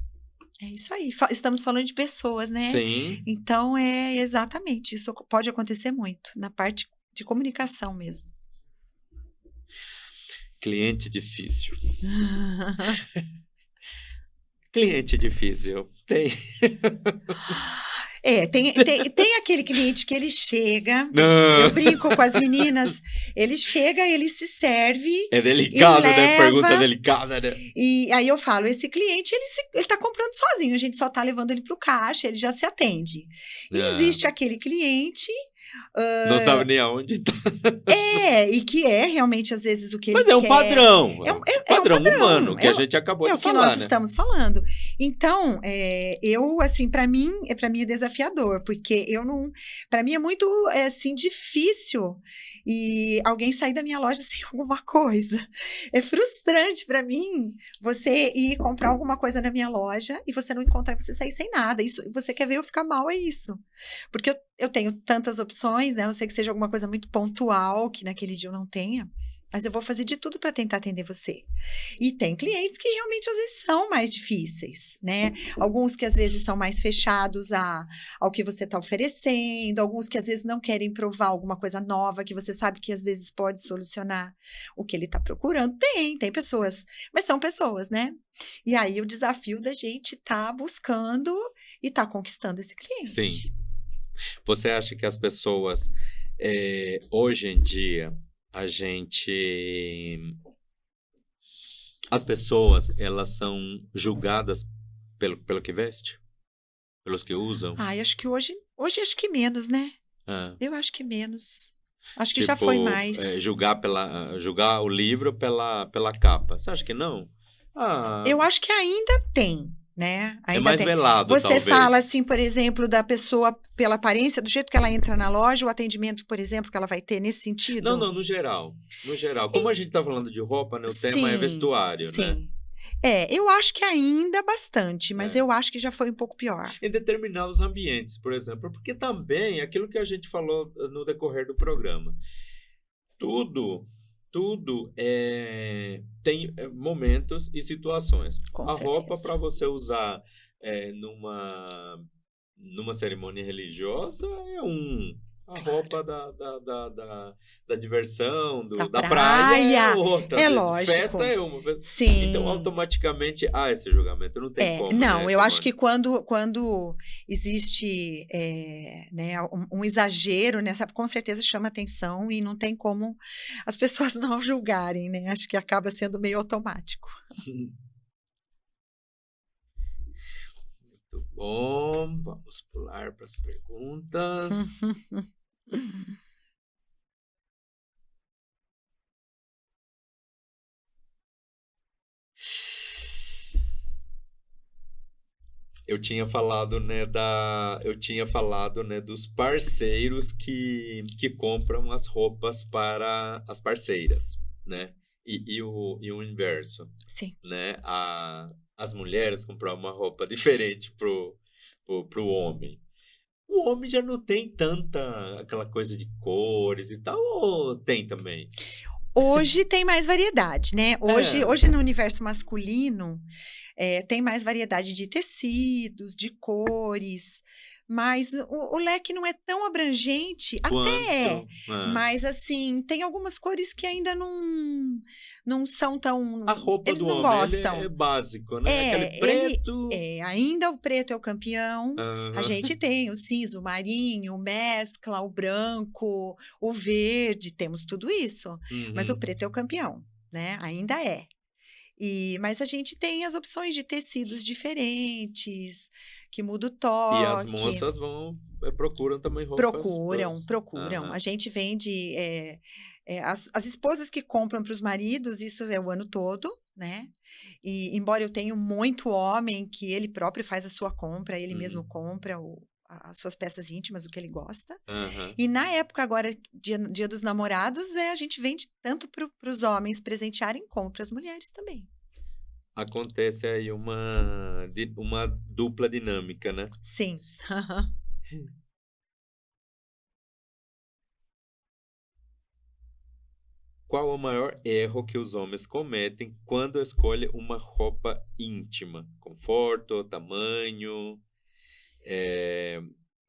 é isso aí. Estamos falando de pessoas, né? Sim, Então, é exatamente, isso pode acontecer muito, na parte de comunicação mesmo. cliente difícil. Cliente difícil. Tem. Tem aquele cliente que ele chega, eu Não. brinco com as meninas, ele chega, ele se serve É e delicado, né? Pergunta leva, delicada, né? e aí eu falo, esse cliente, ele tá comprando sozinho, a gente só tá levando ele pro caixa, ele já se atende. E Ah, existe aquele cliente, não sabe hã, nem aonde tá. e que é realmente, às vezes, o que ele Mas é um quer. padrão. É É um, um é um padrão humano padrão, que a gente acabou é de o que nós falar, né? estamos falando. Então, eu, assim, para mim é desafiador, porque eu não, para mim é muito, assim, difícil e alguém sair da minha loja sem alguma coisa. É frustrante para mim você ir comprar alguma coisa na minha loja e você não encontrar, você sair sem nada. Isso, você quer ver eu ficar mal, é isso. Porque eu tenho tantas opções, né? A não sei que seja alguma coisa muito pontual, que naquele dia eu não tenha. Mas eu vou fazer de tudo para tentar atender você. E tem clientes que realmente às vezes são mais difíceis, né? Alguns que às vezes são mais fechados ao que você está oferecendo, alguns que às vezes não querem provar alguma coisa nova que você sabe que às vezes pode solucionar o que ele está procurando. Tem pessoas, mas são pessoas, né? E aí o desafio da gente tá buscando e tá conquistando esse Sim. cliente. Você acha que as pessoas, hoje em dia, a gente. As pessoas, elas são julgadas pelo que veste? Pelos que usam? Ai, acho que hoje acho que menos, né? Ah, Eu acho que menos. Acho que já foi tipo, mais. julgar o livro pela capa. Você acha que não? Ah, Eu acho que ainda tem, né? é Ainda mais tem. velado, Você fala talvez. assim, por exemplo, da pessoa pela aparência, do jeito que ela entra na loja, o atendimento, por exemplo, que ela vai ter nesse Não, sentido? não, no geral. No geral. Como E- a gente tá falando de roupa, né? O tema é sim, vestuário, né? sim. Eu acho que ainda bastante, mas É. eu acho que já foi um pouco pior. Em determinados ambientes, por exemplo. Porque também, aquilo que a gente falou no decorrer do programa, tudo, tudo tem momentos e situações. Com A roupa certeza. para você usar numa cerimônia religiosa é um. A Claro. roupa da diversão, Pra da praia é praia, outra, é de festa lógico. é uma. Então, Sim. automaticamente, há esse julgamento. Não tem como, né, Não, eu acho Simone? que quando existe, né, um exagero nessa, com certeza chama atenção e não tem como as pessoas não julgarem, né? Acho que acaba sendo meio automático. Muito bom. Vamos pular para as perguntas. eu tinha falado, né, dos parceiros que compram as roupas para as parceiras, né? E o inverso, Sim. né? As mulheres compram uma roupa diferente pro homem. O homem já não tem tanta aquela coisa de cores e tal, ou tem também? Hoje tem mais variedade, né? É. Hoje no universo masculino, tem mais variedade de tecidos, de cores, mas o leque não é tão abrangente, até é, Quanto? Ah. mas assim, tem algumas cores que ainda não são tão. A roupa Eles do não homem, ele é gostam. básico, né? Aquele preto. Ainda o preto é o campeão. A Aham. gente tem o cinza, o marinho, o mescla, o branco, o verde, temos tudo isso. Mas o Uhum. preto é o campeão, né? Ainda é. Mas a gente tem as opções de tecidos diferentes, que muda o E as toque. moças procuram também roupas Procuram. A Aham. gente vende, as esposas que compram para os maridos, isso é o ano todo, né? E embora eu tenha muito homem que ele próprio faz a sua compra, ele mesmo Uhum. compra as suas peças íntimas, o que ele gosta. Aham. E na época agora, dia dos namorados, a gente vende tanto para os homens presentearem, como para as mulheres também. Acontece aí uma dupla dinâmica, né? Sim. Qual o maior erro que os homens cometem quando escolhem uma roupa íntima? Conforto, tamanho, eh,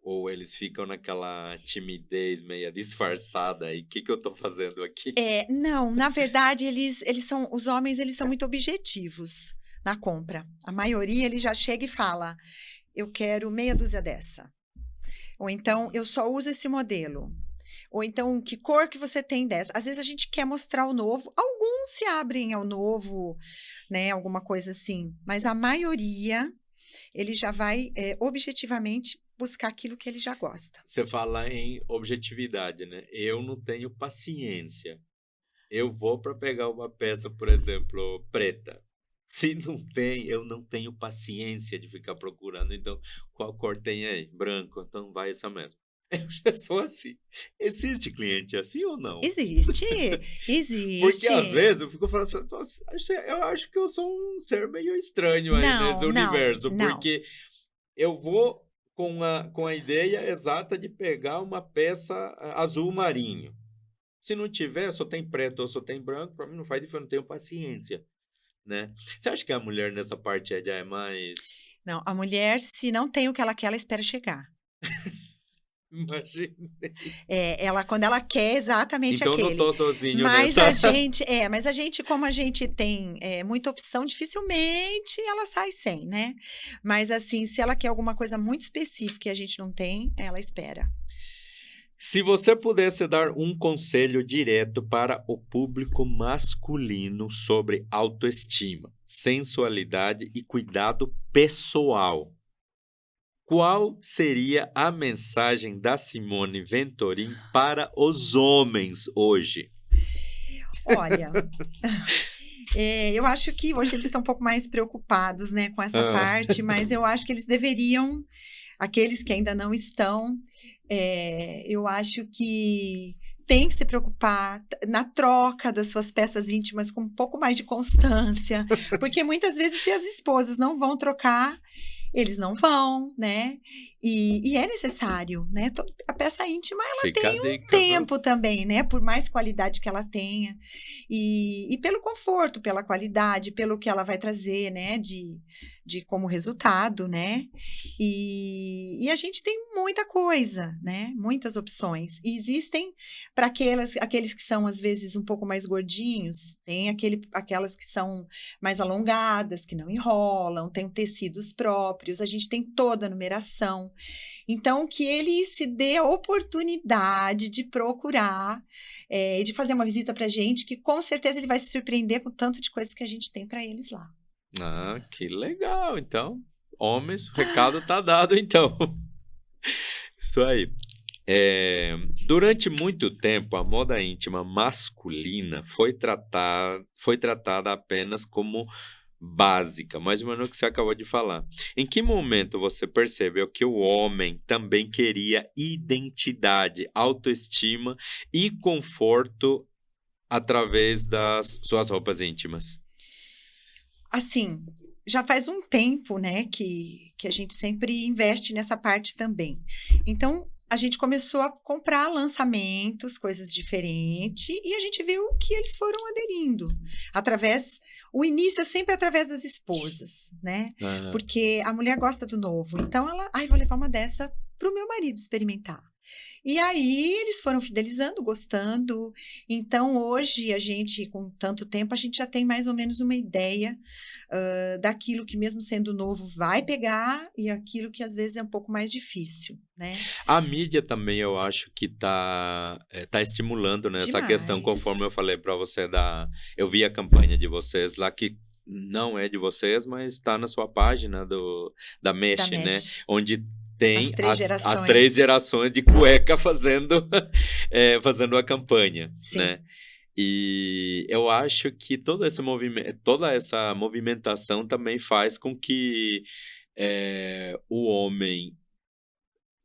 ou eles ficam naquela timidez meia disfarçada aí, o que eu tô fazendo aqui? Não, na verdade, os homens, eles são muito objetivos na compra. A maioria, ele já chega e fala, eu quero meia dúzia dessa. Ou então, eu só uso esse modelo. Ou então, que cor que você tem dessa? Às vezes a gente quer mostrar o novo. Alguns se abrem ao novo, né? Alguma coisa assim. Mas a maioria, ele já vai objetivamente buscar aquilo que ele já gosta. Você fala em objetividade, né? Eu não tenho paciência. Eu vou para pegar uma peça, por exemplo, preta. Se não tem, eu não tenho paciência de ficar procurando. Então, qual cor tem aí? Branco, então vai essa mesmo. Eu já sou assim. Existe cliente assim ou não? Existe, Porque às existe. vezes eu fico falando, nossa, eu acho que eu sou um ser meio estranho aí nesse universo, Não. porque eu vou com a ideia exata de pegar uma peça azul marinho. Se não tiver, só tem preto ou só tem branco, para mim não faz diferença, eu não tenho paciência, né? Você acha que a mulher nessa parte já é mais... Não, a mulher, se não tem o que ela quer, ela espera chegar. Imagina. Quando ela quer exatamente Então não aquele. tô sozinho Mas nessa. mas a gente, como a gente tem muita opção, dificilmente ela sai sem, né? Mas assim, se ela quer alguma coisa muito específica e a gente não tem, ela espera. Se você pudesse dar um conselho direto para o público masculino sobre autoestima, sensualidade e cuidado pessoal, qual seria a mensagem da Simone Ventorim para os homens hoje? Olha, eu acho que hoje eles estão um pouco mais preocupados, né, com essa parte, mas eu acho que eles deveriam, aqueles que ainda não estão, eu acho que tem que se preocupar na troca das suas peças íntimas com um pouco mais de constância, porque muitas vezes se as esposas não vão trocar, eles não vão, né? E é necessário, né? A peça íntima, ela Fica tem a um dica, tempo também, né? Por mais qualidade que ela tenha. E pelo conforto, pela qualidade, pelo que ela vai trazer, né? De como resultado, né? E a gente tem muita coisa, né? Muitas opções. E existem para aqueles que são, às vezes, um pouco mais gordinhos, tem aquelas que são mais alongadas, que não enrolam, tem tecidos próprios, a gente tem toda a numeração. Então, que ele se dê a oportunidade de procurar e de fazer uma visita para a gente, que com certeza ele vai se surpreender com o tanto de coisas que a gente tem para eles lá. Ah, que legal. Então, homens, o recado tá dado, então. Isso aí. Durante muito tempo, a moda íntima masculina foi tratada apenas como básica, mais ou menos o que você acabou de falar. Em que momento você percebeu que o homem também queria identidade, autoestima e conforto através das suas roupas íntimas? Assim, já faz um tempo, né, que a gente sempre investe nessa parte também. Então, a gente começou a comprar lançamentos, coisas diferentes, e a gente viu que eles foram aderindo. O início é sempre através das esposas, né? Aham. Porque a mulher gosta do novo. Então, ela, vou levar uma dessa para o meu marido experimentar. E aí, eles foram fidelizando, gostando. Então, hoje, a gente, com tanto tempo, a gente já tem mais ou menos uma ideia daquilo que, mesmo sendo novo, vai pegar e aquilo que, às vezes, é um pouco mais difícil, né? A mídia também, eu acho que tá estimulando, né, essa questão, Demais. conforme eu falei para você eu vi a campanha de vocês lá, que não é de vocês, mas está na sua página da Mesh, Da né? Mesh. Onde tem As três as gerações. 3 gerações de cueca fazendo a campanha, Sim. né? E eu acho que toda essa movimentação também faz com que o homem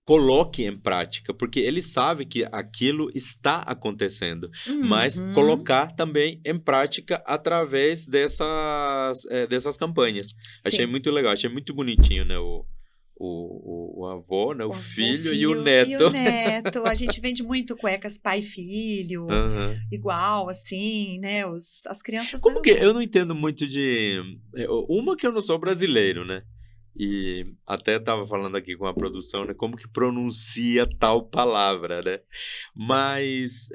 coloque em prática, porque ele sabe que aquilo está acontecendo, mas Uhum. colocar também em prática através dessas campanhas. Achei Sim. muito legal, achei muito bonitinho, né? O avô, né? O avô, filho e o E o neto. neto. A gente vende muito cuecas pai e filho, Aham. igual, assim, né? As crianças Como que amam. eu não entendo muito uma que eu não sou brasileiro, né? E até estava falando aqui com a produção, né? Como que pronuncia tal palavra, né? Mas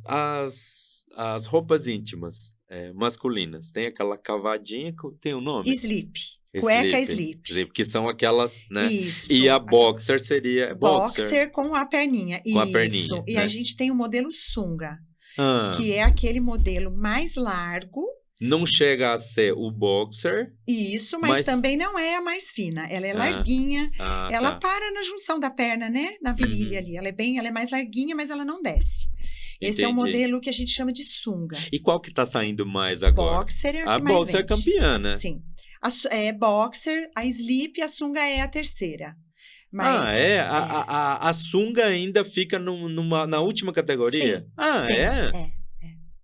as roupas íntimas masculinas, tem aquela cavadinha que tem o nome? Sleep. Cueca Sleep. sleep. Que são aquelas, né? Isso. E a boxer seria... Boxer com a perninha. Com a Isso. perninha, E né? a gente tem o modelo sunga, Ah, que é aquele modelo mais largo. não chega a ser o boxer. Isso, mas também não é a mais fina. Ela é larguinha. Ela Tá. para na junção da perna, né? Na virilha ali. Ela é mais larguinha, mas ela não desce. Esse é o Entendi. modelo que a gente chama de sunga. E qual que tá saindo mais agora? Boxer é a A que mais boxer é vende. campeã, né? Sim. Boxer, a sleep e a sunga é a terceira. Mas, A sunga ainda fica na última categoria? Sim, Ah, sim, é?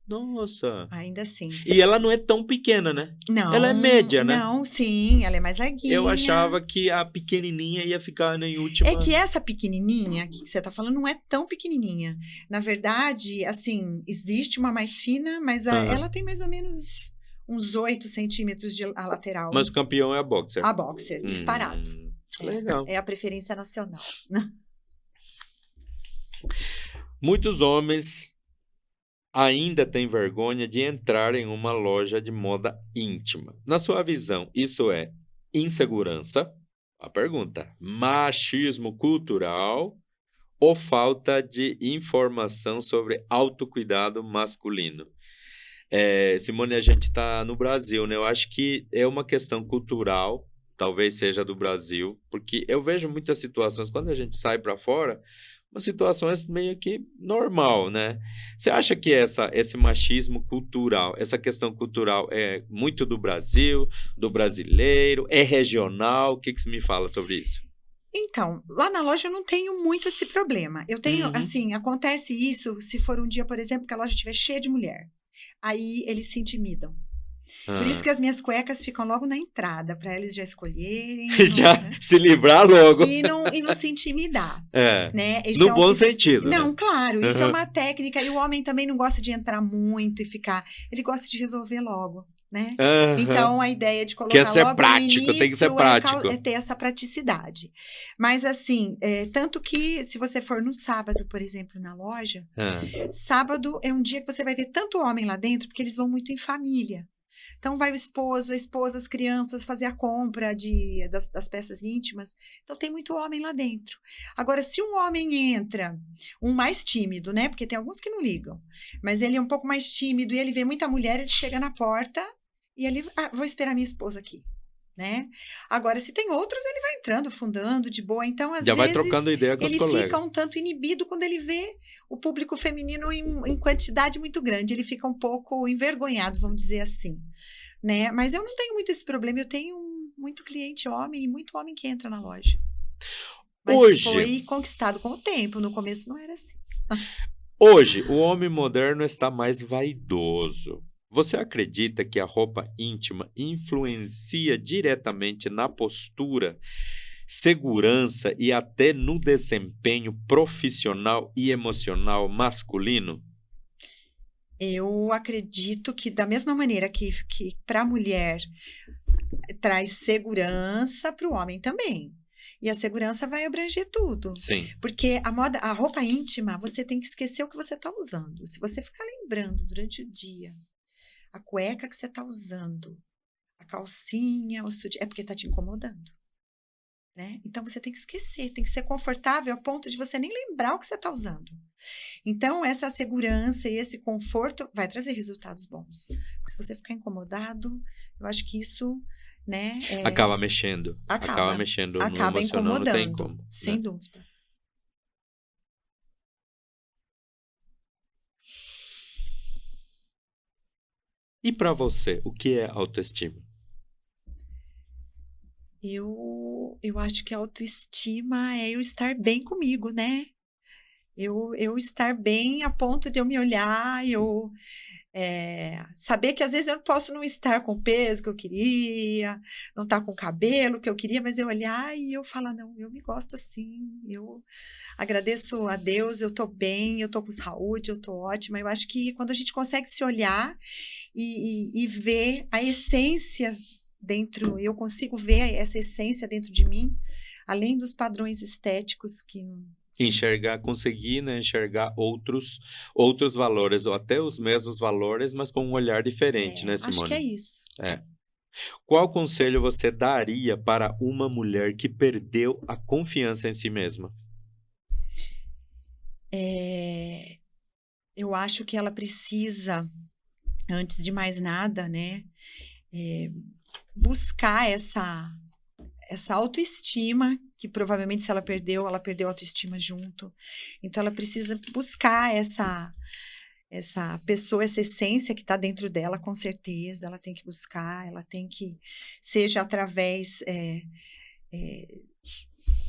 Nossa. ainda assim. E ela não é tão pequena, né? Não. Ela é média, né? Não, sim, ela é mais larguinha. Eu achava que a pequenininha ia ficar em última. É que essa pequenininha que você tá falando não é tão pequenininha. Na verdade, assim, existe uma mais fina, mas ela tem mais ou menos uns 8 centímetros a lateral. Mas o campeão é a boxer. A boxer, disparado. Legal. É a preferência nacional. Muitos homens ainda têm vergonha de entrar em uma loja de moda íntima. Na sua visão, isso é insegurança? A pergunta: machismo cultural ou falta de informação sobre autocuidado masculino? Simone, a gente está no Brasil, né? Eu acho que é uma questão cultural, talvez seja do Brasil, porque eu vejo muitas situações, quando a gente sai para fora, umas situações meio que normal, né? Você acha que esse machismo cultural, essa questão cultural é muito do Brasil, do brasileiro, é regional? O que você me fala sobre isso? Então, lá na loja eu não tenho muito esse problema. Eu tenho, assim, acontece isso se for um dia, por exemplo, que a loja estiver cheia de mulher. Aí eles se intimidam. Por isso que as minhas cuecas ficam logo na entrada, para eles já escolherem. Já se livrar logo. E não se intimidar. Né? No bom sentido. Não, né? claro, isso é uma técnica. E o homem também não gosta de entrar muito e ficar. Ele gosta de resolver logo. Né? Então, a ideia de colocar logo prático, no início tem que ser prático. É ter essa praticidade. Mas, assim, tanto que se você for no sábado, por exemplo, na loja, sábado é um dia que você vai ver tanto homem lá dentro, porque eles vão muito em família. Então, vai o esposo, a esposa, as crianças fazer a compra das peças íntimas. Então, tem muito homem lá dentro. Agora, se um homem entra, um mais tímido, né? Porque tem alguns que não ligam. Mas ele é um pouco mais tímido e ele vê muita mulher, ele chega na porta e ele... vou esperar minha esposa aqui. Né? Agora, se tem outros, ele vai entrando, fundando, de boa. Então, às já vezes, vai trocando ideia com os colegas. Ele fica um tanto inibido quando ele vê o público feminino em quantidade muito grande. Ele fica um pouco envergonhado, vamos dizer assim. né? Mas eu não tenho muito esse problema, eu tenho muito cliente homem e muito homem que entra na loja. Mas Hoje- foi conquistado com o tempo, no começo não era assim. Hoje, o homem moderno está mais vaidoso. Você acredita que a roupa íntima influencia diretamente na postura, segurança e até no desempenho profissional e emocional masculino? Eu acredito que da mesma maneira que para a mulher traz segurança, para o homem também. E a segurança vai abranger tudo. Sim. Porque a roupa íntima, você tem que esquecer o que você está usando. Se você ficar lembrando durante o dia a cueca que você está usando, a calcinha, o sutiã, é porque está te incomodando. Né? Então você tem que esquecer, tem que ser confortável a ponto de você nem lembrar o que você está usando. Então, essa segurança e esse conforto vai trazer resultados bons. Se você ficar incomodado, eu acho que isso, né? Acaba mexendo. Acaba mexendo no acaba emocional, não tem incomodando, como. sem Né? dúvida. E para você, o que é autoestima? Eu acho que a autoestima é eu estar bem comigo, né? Eu estar bem a ponto de eu me olhar, saber que às vezes eu posso não estar com o peso que eu queria, não estar com o cabelo que eu queria, mas eu olhar e eu falar, não, eu me gosto assim, eu agradeço a Deus, eu tô bem, eu tô com saúde, eu tô ótima. Eu acho que quando a gente consegue se olhar e ver a essência dentro, eu consigo ver essa essência dentro de mim, além dos padrões estéticos que... Conseguir, né, enxergar outros valores, ou até os mesmos valores, mas com um olhar diferente, né, Simone? Acho que é isso. Qual conselho você daria para uma mulher que perdeu a confiança em si mesma? Eu acho que ela precisa, antes de mais nada, né, buscar essa autoestima, que provavelmente se ela perdeu a autoestima junto. Então, ela precisa buscar essa pessoa, essa essência que está dentro dela, com certeza. Ela tem que buscar, ela tem que, seja através...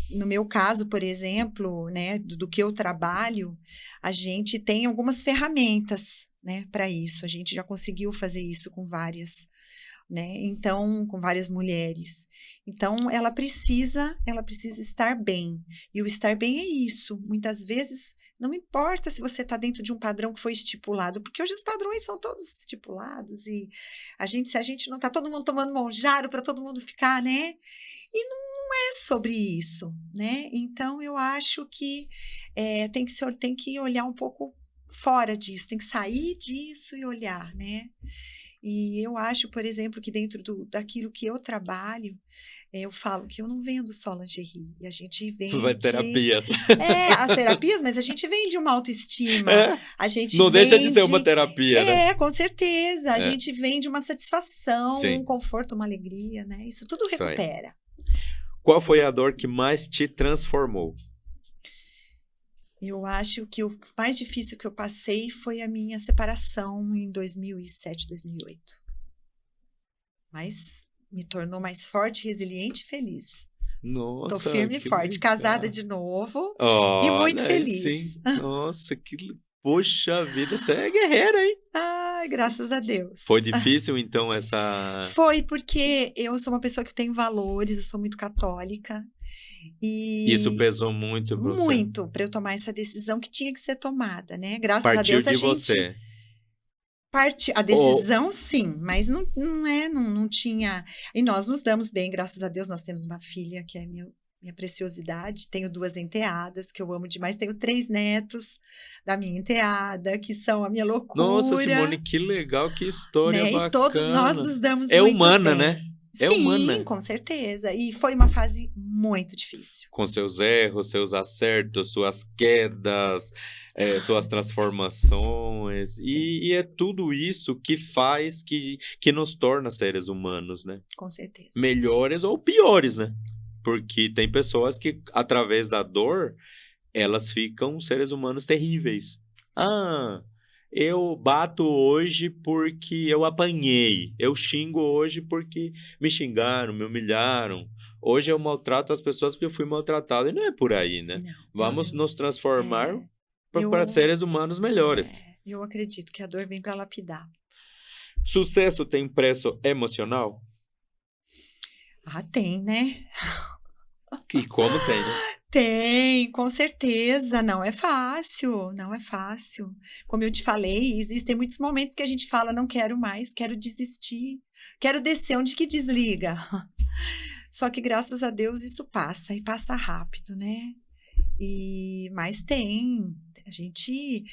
no meu caso, por exemplo, né, do que eu trabalho, a gente tem algumas ferramentas, né, para isso. A gente já conseguiu fazer isso com várias, né? Então, com várias mulheres. Então, ela precisa estar bem. E o estar bem é isso. Muitas vezes, não importa se você está dentro de um padrão que foi estipulado, porque hoje os padrões são todos estipulados e se a gente não está todo mundo tomando monjaro para todo mundo ficar, né? E não é sobre isso, né? Então, eu acho que tem que olhar um pouco fora disso, tem que sair disso e olhar, né? E eu acho, por exemplo, que dentro daquilo que eu trabalho, eu falo que eu não vendo só lingerie. E a gente vende... Vai terapias. As terapias, mas a gente vende uma autoestima. A gente não deixa de ser uma terapia, né? Com certeza. A gente vende uma satisfação, Sim. um conforto, uma alegria, né? Isso tudo recupera. Qual foi a dor que mais te transformou? Eu acho que o mais difícil que eu passei foi a minha separação em 2007, 2008. Mas me tornou mais forte, resiliente e feliz. Nossa, tô firme e forte, legal. casada de novo e muito feliz. Sim. Nossa, poxa vida, você é guerreira, hein? Ai, graças a Deus. Foi difícil, então, essa... Foi porque eu sou uma pessoa que tem valores, eu sou muito católica. E isso pesou muito pra você? Muito, para eu tomar essa decisão que tinha que ser tomada, né? Graças a Deus a gente... você? A decisão, sim, mas não tinha... E nós nos damos bem, graças a Deus. Nós temos uma filha que é minha preciosidade. Tenho 2 enteadas, que eu amo demais. Tenho 3 netos da minha enteada, que são a minha loucura. Nossa, Simone, que legal, que história bacana. E todos nós nos damos muito humana, bem. Né? Sim, humana. Com certeza. E foi uma fase muito difícil. Com seus erros, seus acertos, suas quedas, suas transformações. Sim. E é tudo isso que faz, que nos torna seres humanos, né? Com certeza. Melhores ou piores, né? Porque tem pessoas que, através da dor, elas ficam seres humanos terríveis. Eu bato hoje porque eu apanhei. Eu xingo hoje porque me xingaram, me humilharam. Hoje eu maltrato as pessoas porque eu fui maltratado. E não é por aí, né? Não, Vamos nos transformar eu, para seres humanos melhores. eu acredito que a dor vem para lapidar. Sucesso tem preço emocional? Ah, tem, né? E como tem, né? Tem, com certeza. Não é fácil, não é fácil. Como eu te falei, existem muitos momentos que a gente fala, não quero mais, quero desistir, quero descer onde que desliga. Só que graças a Deus isso passa e passa rápido, né? Mas tem, a gente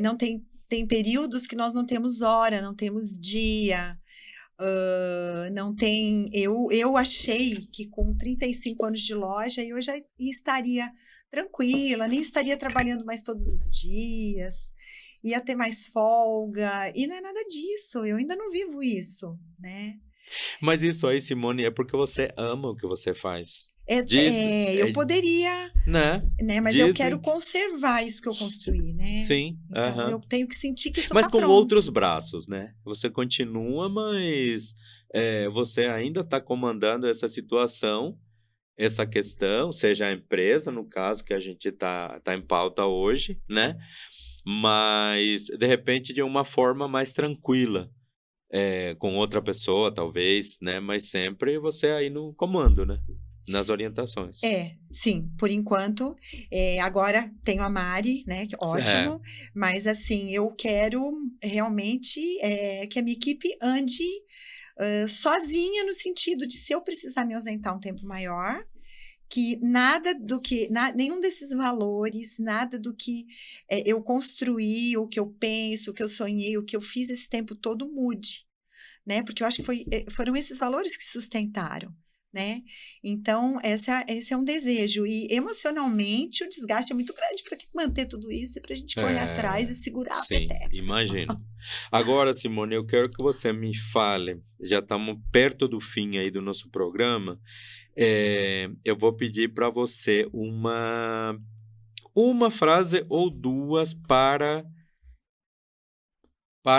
não tem períodos que nós não temos hora, não temos dia. Não tem. Eu achei que com 35 anos de loja eu já estaria tranquila, nem estaria trabalhando mais todos os dias, ia ter mais folga, e não é nada disso, eu ainda não vivo isso, né? Mas isso aí, Simone, é porque você ama o que você faz. Dizem, Eu poderia, né? Mas eu quero conservar isso que eu construí, né? Sim. Então eu tenho que sentir que isso Mas tá com pronto. outros braços, né? Você continua, mas você ainda está comandando essa situação, essa questão, seja a empresa, no caso, que a gente tá em pauta hoje, né? Mas, de repente, de uma forma mais tranquila, com outra pessoa, talvez, né? Mas sempre você aí no comando, né? Nas orientações. Sim, por enquanto. Agora tenho a Mari, né? Que ótimo. Mas assim, eu quero realmente que a minha equipe ande sozinha, no sentido de, se eu precisar me ausentar um tempo maior, que nenhum desses valores, nada do que eu construí, o que eu penso, o que eu sonhei, o que eu fiz esse tempo todo mude, né? Porque eu acho que foram esses valores que sustentaram, né? Então, esse é um desejo. E emocionalmente o desgaste é muito grande para manter tudo isso e para a gente correr atrás e segurar a peteca. Imagino. Agora, Simone, eu quero que você me fale, já estamos perto do fim aí do nosso programa, eu vou pedir para você uma frase ou duas para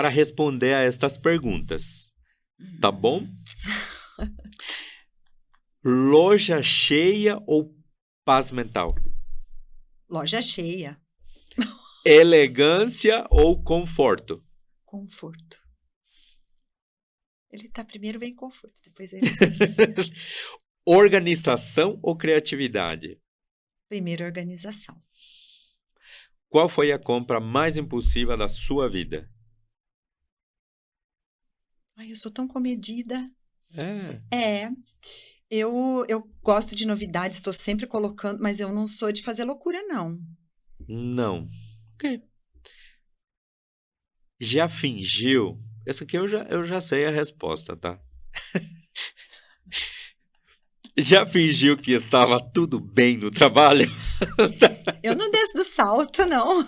responder a estas perguntas. Tá bom? Loja cheia ou paz mental? Loja cheia. Elegância ou conforto? Conforto. Primeiro vem conforto, depois elegância. Organização ou criatividade? Primeiro, organização. Qual foi a compra mais impulsiva da sua vida? Ai, eu sou tão comedida. É. Eu gosto de novidades, estou sempre colocando, mas eu não sou de fazer loucura, não. Não. Ok. Já fingiu? Essa aqui eu já sei a resposta, tá? Já fingiu que estava tudo bem no trabalho? Eu não desço do salto, não.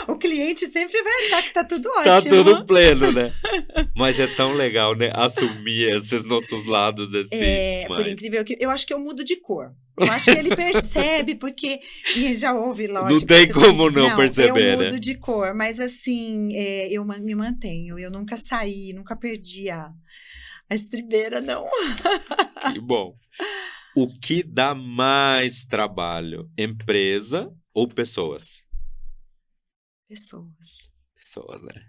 O cliente sempre vai achar que tá tudo ótimo. Tá tudo pleno, né? Mas é tão legal, né? Assumir esses nossos lados assim. Por incrível que eu acho que eu mudo de cor. Eu acho que ele percebe, porque já ouve, lógico. Não tem como não perceber, eu né? mudo de cor, mas assim, eu me mantenho. Eu nunca saí, nunca perdi a estribeira, não. Que bom. O que dá mais trabalho? Empresa ou pessoas? Pessoas. Pessoas, né?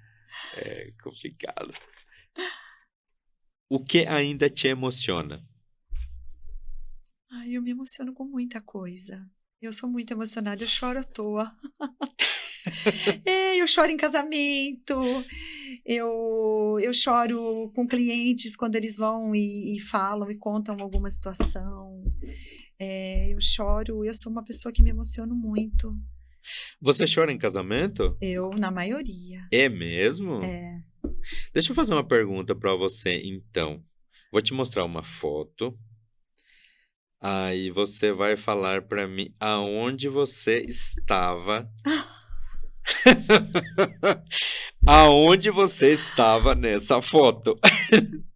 É complicado. O que ainda te emociona? Ai, eu me emociono com muita coisa. Eu sou muito emocionada, eu choro à toa. Eu choro em casamento, eu choro com clientes quando eles vão e falam e contam alguma situação. Eu choro, eu sou uma pessoa que me emociono muito. Você chora em casamento? Eu, na maioria. É mesmo? Deixa eu fazer uma pergunta para você, então. Vou te mostrar uma foto. Aí você vai falar para mim aonde você estava. Aonde você estava nessa foto?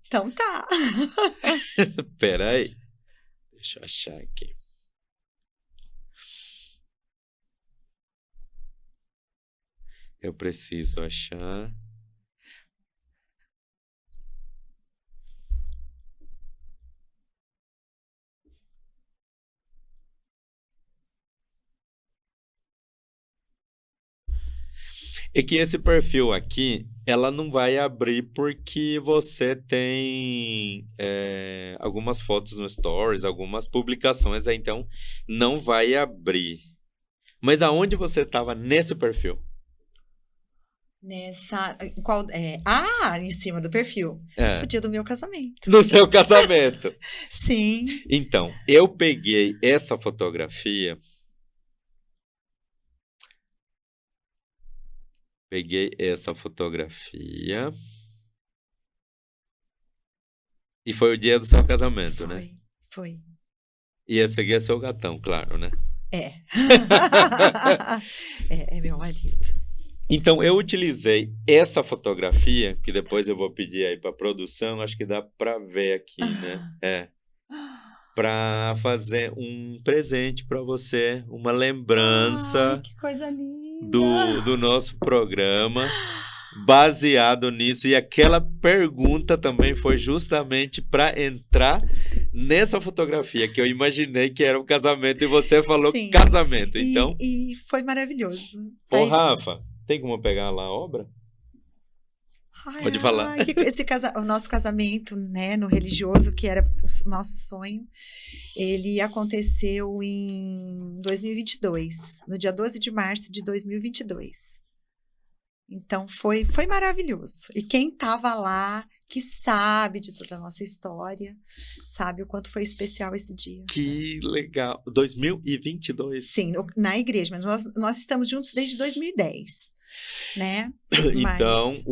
Então tá. Pera aí. Deixa eu achar aqui. Eu preciso achar. É que esse perfil aqui, ela não vai abrir porque você tem algumas fotos no Stories, algumas publicações, aí então não vai abrir. Mas aonde você estava nesse perfil? Qual, em cima do perfil. É, O dia do meu casamento. no seu casamento. Sim. Então, eu peguei essa fotografia. E foi o dia do seu casamento, né? Foi. E esse aqui é seu gatão, claro, né? É. É meu marido. Então, eu utilizei essa fotografia, que depois eu vou pedir aí para produção, acho que dá para ver aqui, né? Para fazer um presente para você, uma lembrança. Ai, que coisa linda. do nosso programa, baseado nisso. E aquela pergunta também foi justamente para entrar nessa fotografia, que eu imaginei que era um casamento, e você falou Sim. casamento. Então, E foi maravilhoso. ô Rafa, tem como pegar lá a obra? Pode falar. O nosso casamento, né, no religioso, que era o nosso sonho, ele aconteceu em 2022, no dia 12 de março de 2022. Então, foi maravilhoso. E quem estava lá, que sabe de toda a nossa história, sabe o quanto foi especial esse dia. Que legal. 2022? Sim, na igreja, mas nós estamos juntos desde 2010, né? Então, Mas...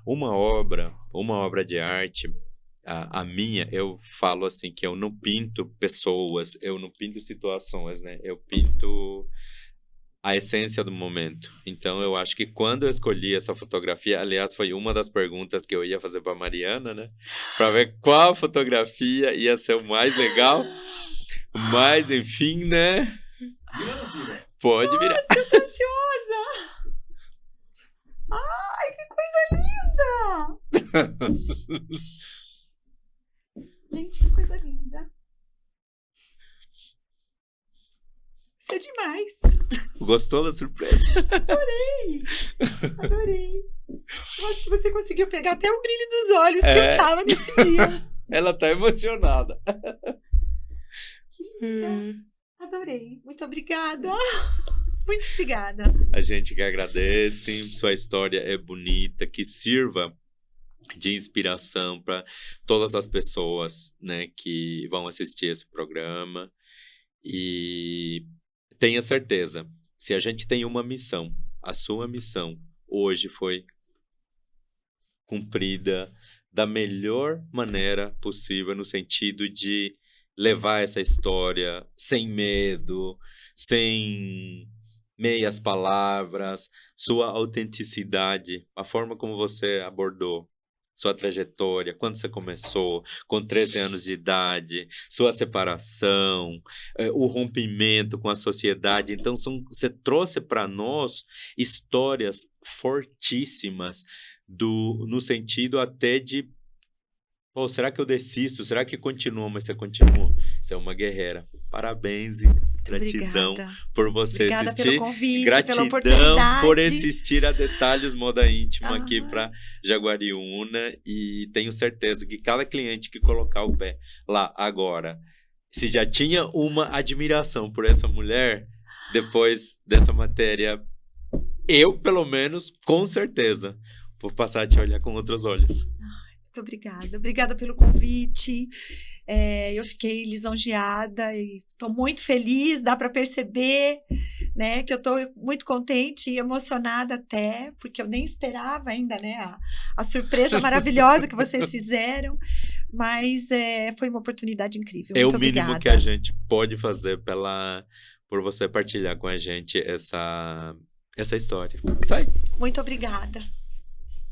uma obra de arte, a minha, eu falo assim, que eu não pinto pessoas, eu não pinto situações, né? Eu pinto a essência do momento. Então, eu acho que quando eu escolhi essa fotografia, aliás, foi uma das perguntas que eu ia fazer para Mariana, né? Para ver qual fotografia ia ser o mais legal. Mas, enfim, né? Pode virar. Nossa, eu tô ansiosa! Ai, que coisa linda! Gente, que coisa linda! Isso é demais! Gostou da surpresa? Adorei! Eu acho que você conseguiu pegar até o brilho dos olhos que eu tava nesse dia. Ela tá emocionada. Que linda! Adorei! Muito obrigada! Muito obrigada! A gente que agradece, sua história é bonita, que sirva de inspiração para todas as pessoas, né, que vão assistir esse programa. E tenha certeza, se a gente tem uma missão, a sua missão hoje foi cumprida da melhor maneira possível, no sentido de levar essa história sem medo, sem meias palavras, sua autenticidade, a forma como você abordou sua trajetória, quando você começou, com 13 anos de idade, sua separação, o rompimento com a sociedade. Então, você trouxe para nós histórias fortíssimas, no sentido até de, pô, será que eu desisto? Será que continua? Mas você continua. Você é uma guerreira. Parabéns e gratidão por você Obrigada assistir. Pelo convite, gratidão pela oportunidade. por assistir a Detalhes Moda Íntima aqui para Jaguariúna. E tenho certeza que cada cliente que colocar o pé lá agora, se já tinha uma admiração por essa mulher, depois dessa matéria, eu, pelo menos, com certeza, vou passar a te olhar com outros olhos. Muito obrigada. Obrigada pelo convite. Eu fiquei lisonjeada e estou muito feliz, dá para perceber, né, que eu estou muito contente e emocionada até, porque eu nem esperava ainda, né, a surpresa maravilhosa que vocês fizeram, mas foi uma oportunidade incrível. É muito o mínimo obrigada. que a gente pode fazer por você partilhar com a gente essa história. Isso aí. Muito obrigada.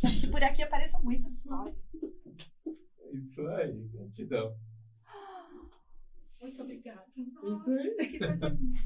Que por aqui apareçam muitas histórias. Isso aí, gratidão. Muito obrigada. Isso aí. Nossa, que coisa linda.